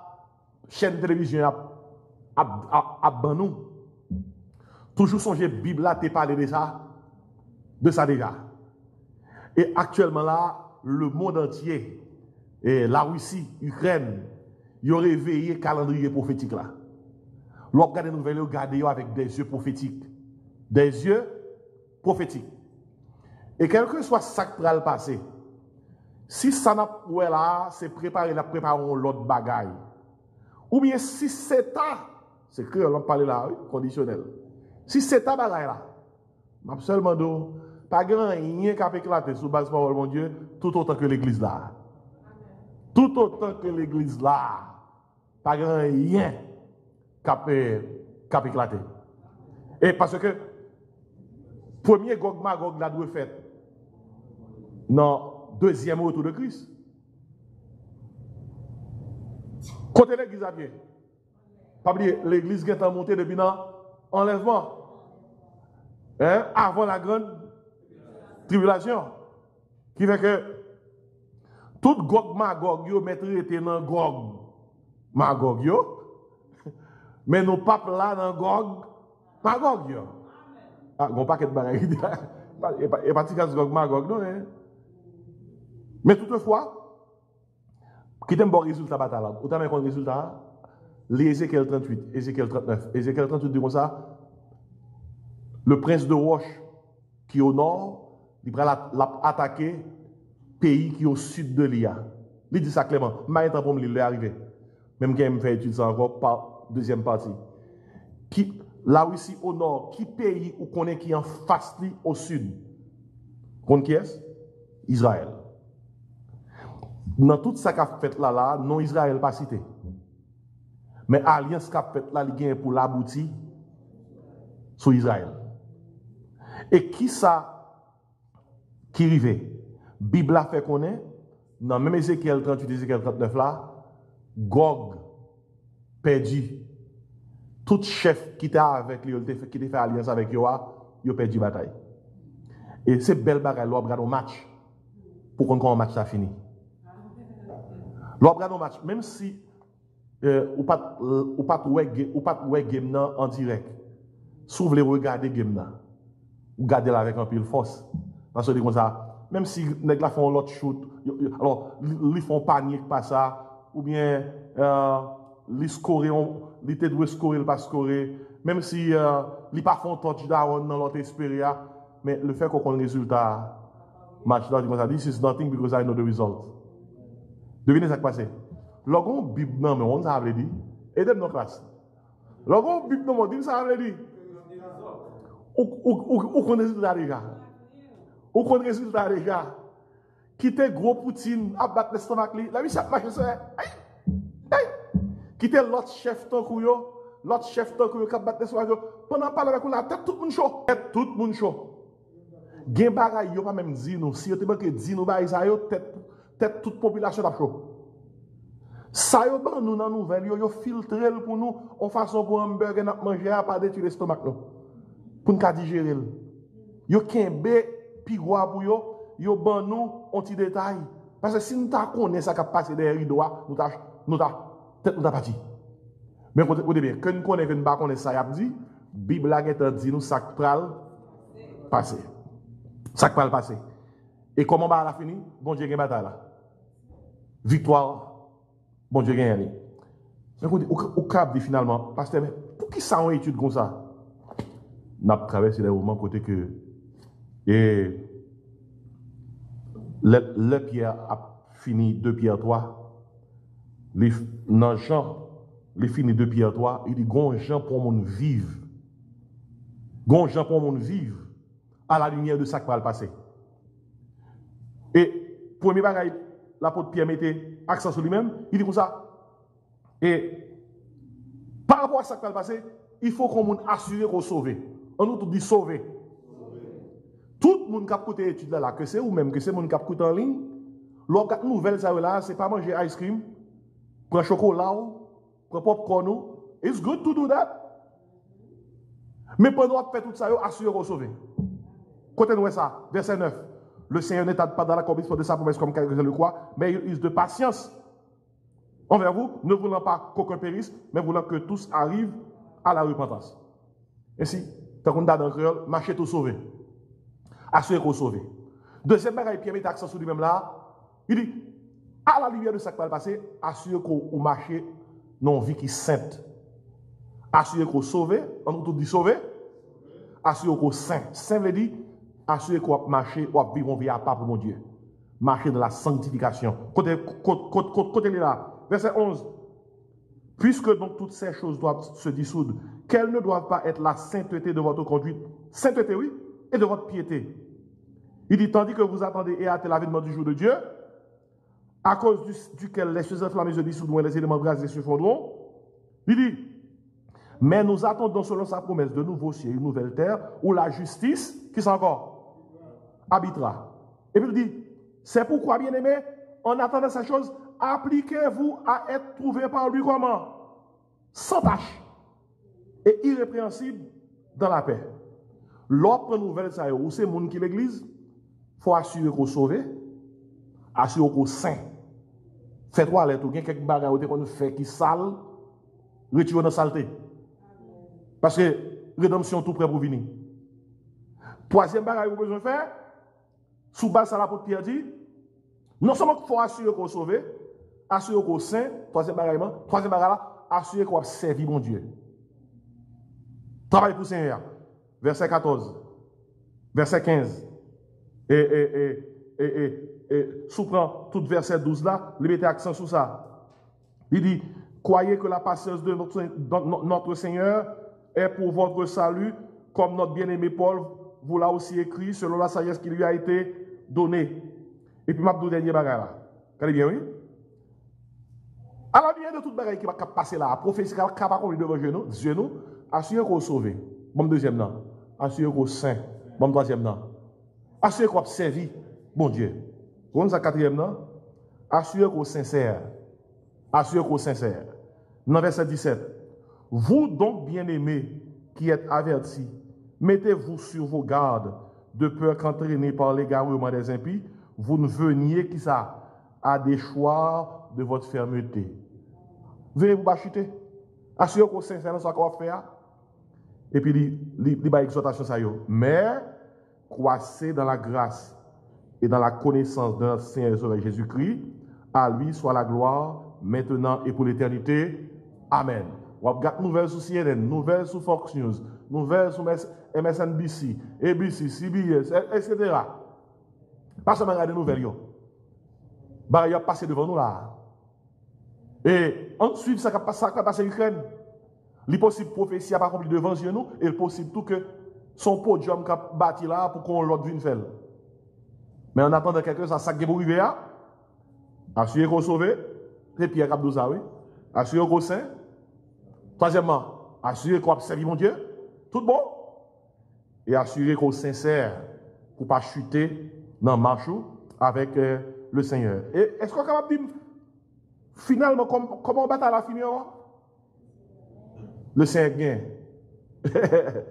chaîne de télévision à Banou. Toujours songer Bible là, t'es parlé de ça déjà. Et actuellement là, le monde entier, et la Russie, l'Ukraine, ils ont réveillé le calendrier prophétique là. L'on regarde les nouvelles, regardez avec des yeux prophétiques. Des yeux prophétiques. Et quel que soit ça qui va le passer, si ça n'a pas là, c'est préparer l'autre bagaille. Ou bien si c'est ça, c'est que l'on parle là, conditionnel. Si c'est ta bagaille là, je seulement dit, pas grand rien qui a éclaté sous base parole mon Dieu, tout autant que l'église là. Tout autant que l'église là. Pas grand rien qui a éclaté. Et parce que, premier Gog Magog là doit faire dans deuxième retour de Christ. Côté l'église à pied. Pas oublier, l'église qui est montée depuis l'enlèvement. Hein? Avant la grande tribulation. Qui fait que tout Gog Magog yo mettrait dans Gog Magog yo. Mais nos papes là dans Gog Magog yo. Ah, on paquet de bagages. Et pas de Gog Magog non hein. Mais toutefois, qui t'aime bon résultat bataille là. Autant mais qu'on résultat l'Ézéchiel 38, Ézéchiel 39. Ézéchiel 38 dit comme ça. Le prince de Roche, qui est au nord, il va attaquer le pays qui est au sud de l'IA. Il dit ça clairement. Maintenant, pour me l'île arrivé. Même quand me fait étudier ça encore par deuxième partie. La Russie au nord, qui pays ou connaît qui en face au sud? Contre qui est? Israël. Dans tout ça qu'a fait là, non Israël pas cité. Mais alliance qu'a fait là, il gagne pour l'aboutir sur Israël. Et qui ça qui arrive? Bible a fait connaître, dans même Ézéchiel 38, Ézéchiel 39 là, Gog perdu. Tout chef qui était avec lui, qui était fait alliance avec lui, il a perdu la bataille. Et c'est belle bagaille, l'on regarde un match pour qu'on quand un match a fini. L'on regarde un match, même si ou pas ouais game en direct. Si vous voulez regarder game là, ou garder là avec un pile force. Parce que comme ça, même si les gars font l'autre shoot, alors ils font panique pas ça, ou bien ils scorent, ils te doivent scorer, ils pas scorer, même si ils pas font touchdown dans l'autre espéria, mais le fait qu'on ait le résultat match là, comme ça, this is nothing because I know the result. Devinez ce qui passe. Lorsqu'on Bible non mais on ça veut dire, aidez-nous dans classe. Lorsqu'on Bible non dit ça veut dire. Ou qu'on résultat déjà. Ou qu'on résultat déjà. Quitter gros Poutine, abattre l'estomac li. La vie ça marche ça. Quitter l'autre chef ton couyo, qui abattre l'estomac. Pendant parler avec la tête tout le monde chaud. Tête tout le monde chaud. Gen bagay yo pas même dit nous, si yo te banque dit nous bagay ça yo tête toute population t'a chaud. Ça yo ban nous dans nouvelle yo filtré pour nous en façon pour hamburger n'a manger à pas détruire l'estomac nous. Pour nous digérer. Yo kembe pigwa pour yo ban nous un petit détail parce que si nous ta connaît ça qui passe derrière rideau nous ta parti. Mais écoutez bien, que nous connaît que nous pas connaît ça y a dit, Bible a dit nous ça pral passer. Ça va le passer. Et comment va la fini? Bon Dieu gagne bataille là. Victoire. Bon Dieu gagne. Au cap finalement, pasteur, mais pour qui ça en étude comme ça? N'a traversé les moments côté que et le Pierre a fini 2 Pierre 3. Dans Jean, il fini 2 Pierre 3, il dit gon Jean pour monde vive. Gon Jean pour monde vive à la lumière de ça qui va le passer. Et premier bagaille, l'apôtre Pierre mettait accent sur lui-même, il dit comme ça. Et par rapport à ça qui va le passer, il faut qu'on nous assure qu'on sauve. On nous dit sauver. Tout le monde qui a écouté l'étude là, que c'est ou même que c'est le monde qui a écouté en ligne, l'autre nouvelle ça là, c'est pas manger ice cream, prendre chocolat, prendre popcorn. It's good to do that. Mais pendant qu'on fait tout ça, assure qu'on sauve. Côté nous ça, verset 9. Le Seigneur n'est pas dans l'accomplissement de sa promesse comme quelqu'un le croit, mais il use de patience envers vous, ne voulant pas qu'aucun périsse, mais voulant que tous arrivent à la repentance. Ainsi, tant qu'on a dans le créole, marchez tout sauvé. Assurez qu'on sauvé. Deuxième bagaille, Pierre met accent sur lui-même là, il dit, à la lumière de ça qui va le passer, assurez qu'on marche dans une vie qui est sainte. Assurez qu'on sauvé, on nous dit sauvé, assurez qu'on saint. Saint veut dire, assurez qu'on va marcher, ou va vivre une vie à part pour mon Dieu. Marcher dans la sanctification. Côté là, verset 11. Puisque donc toutes ces choses doivent se dissoudre, quelles ne doivent pas être la sainteté de votre conduite, sainteté oui, et de votre piété. Il dit, tandis que vous attendez et hâtez l'avènement du jour de Dieu, à cause duquel les choses enflammées se dissoudront et les éléments brasés se fondront, il dit, mais nous attendons selon sa promesse de nouveaux cieux et une nouvelle terre, où la justice, qui s'en encore, habitera. Et puis il dit, c'est pourquoi, bien aimé, en attendant ces choses, appliquez-vous à être trouvé par lui comment? Sans tâche et irrépréhensible dans la paix. L'autre nouvelle, ça où c'est monde qui l'église, il faut assurer qu'on sauve, assurer qu'on saint. Fais-toi aller, tout, il y a quelques bagages qu'on fait qui sale, retire dans saleté. Parce que rédemption tout prêt pour venir. Troisième bagage que vous besoin de faire, sous base à l'apôtre Pierre dit, non seulement qu'il faut assurer qu'on sauve, assurer qu'on saint, troisième bagage là, assurer qu'on servi mon Dieu. Travail pour le Seigneur. Verset 14, verset 15, sous-prend tout verset 12 là, il mettez accent sur ça. Il dit, croyez que la patience de notre Seigneur est pour votre salut, comme notre bien-aimé Paul vous l'a aussi écrit, selon la sagesse qui lui a été donnée. Et puis, le dernier bagage là. Regardez bien, oui? À la lumière de toute bagaille qui va passer là, la prophétie qui va passer devant Dieu, nous, assurez qu'on sauve. Bon, deuxième nom. Assurez qu'on saint. Bon, troisième nom. Assurez qu'on servi. Bon Dieu. Bon, ça, quatrième nom. Assurez qu'on sincère. Assurez qu'on sincère. Dans verset 17. Vous donc, bien-aimés, qui êtes avertis, mettez-vous sur vos gardes, de peur qu'entraînés par l'égarement des impies, vous ne veniez qui ça à déchoir de votre fermeté. Venez-vous pas chuter. Assurez qu'on sincère dans ce qu'on va faire. Et puis, il va exhortation ça yo. Mais, croissez dans la grâce et dans la connaissance de notre Seigneur Jésus-Christ. À lui soit la gloire, maintenant et pour l'éternité. Amen. On va regarder nouvelles sur CNN, nouvelles sur Fox News, nouvelles sur MSNBC, ABC, CBS, etc. Pas seulement regarder des nouvelles. Il a passé devant nous là. Et ensuite, ça va passer en Ukraine. Il possible prophétie n'a pas accompli devant nous, et il possible tout que son podium qu'a bâti là pour qu'on l'autre vienne faire. Mais en attendant quelqu'un, ça sac pour arriver là. Assurez qu'on sauve, c'est Pierre Kabdouza, oui. Assurez qu'on saint. Troisièmement, assurez qu'on servi mon Dieu. Tout bon. Et assurez qu'on sincère pour ne pas chuter dans le marche avec le Seigneur. Et est-ce qu'on est capable de dire finalement comment on bat à la fin? Le Seigneur gagne.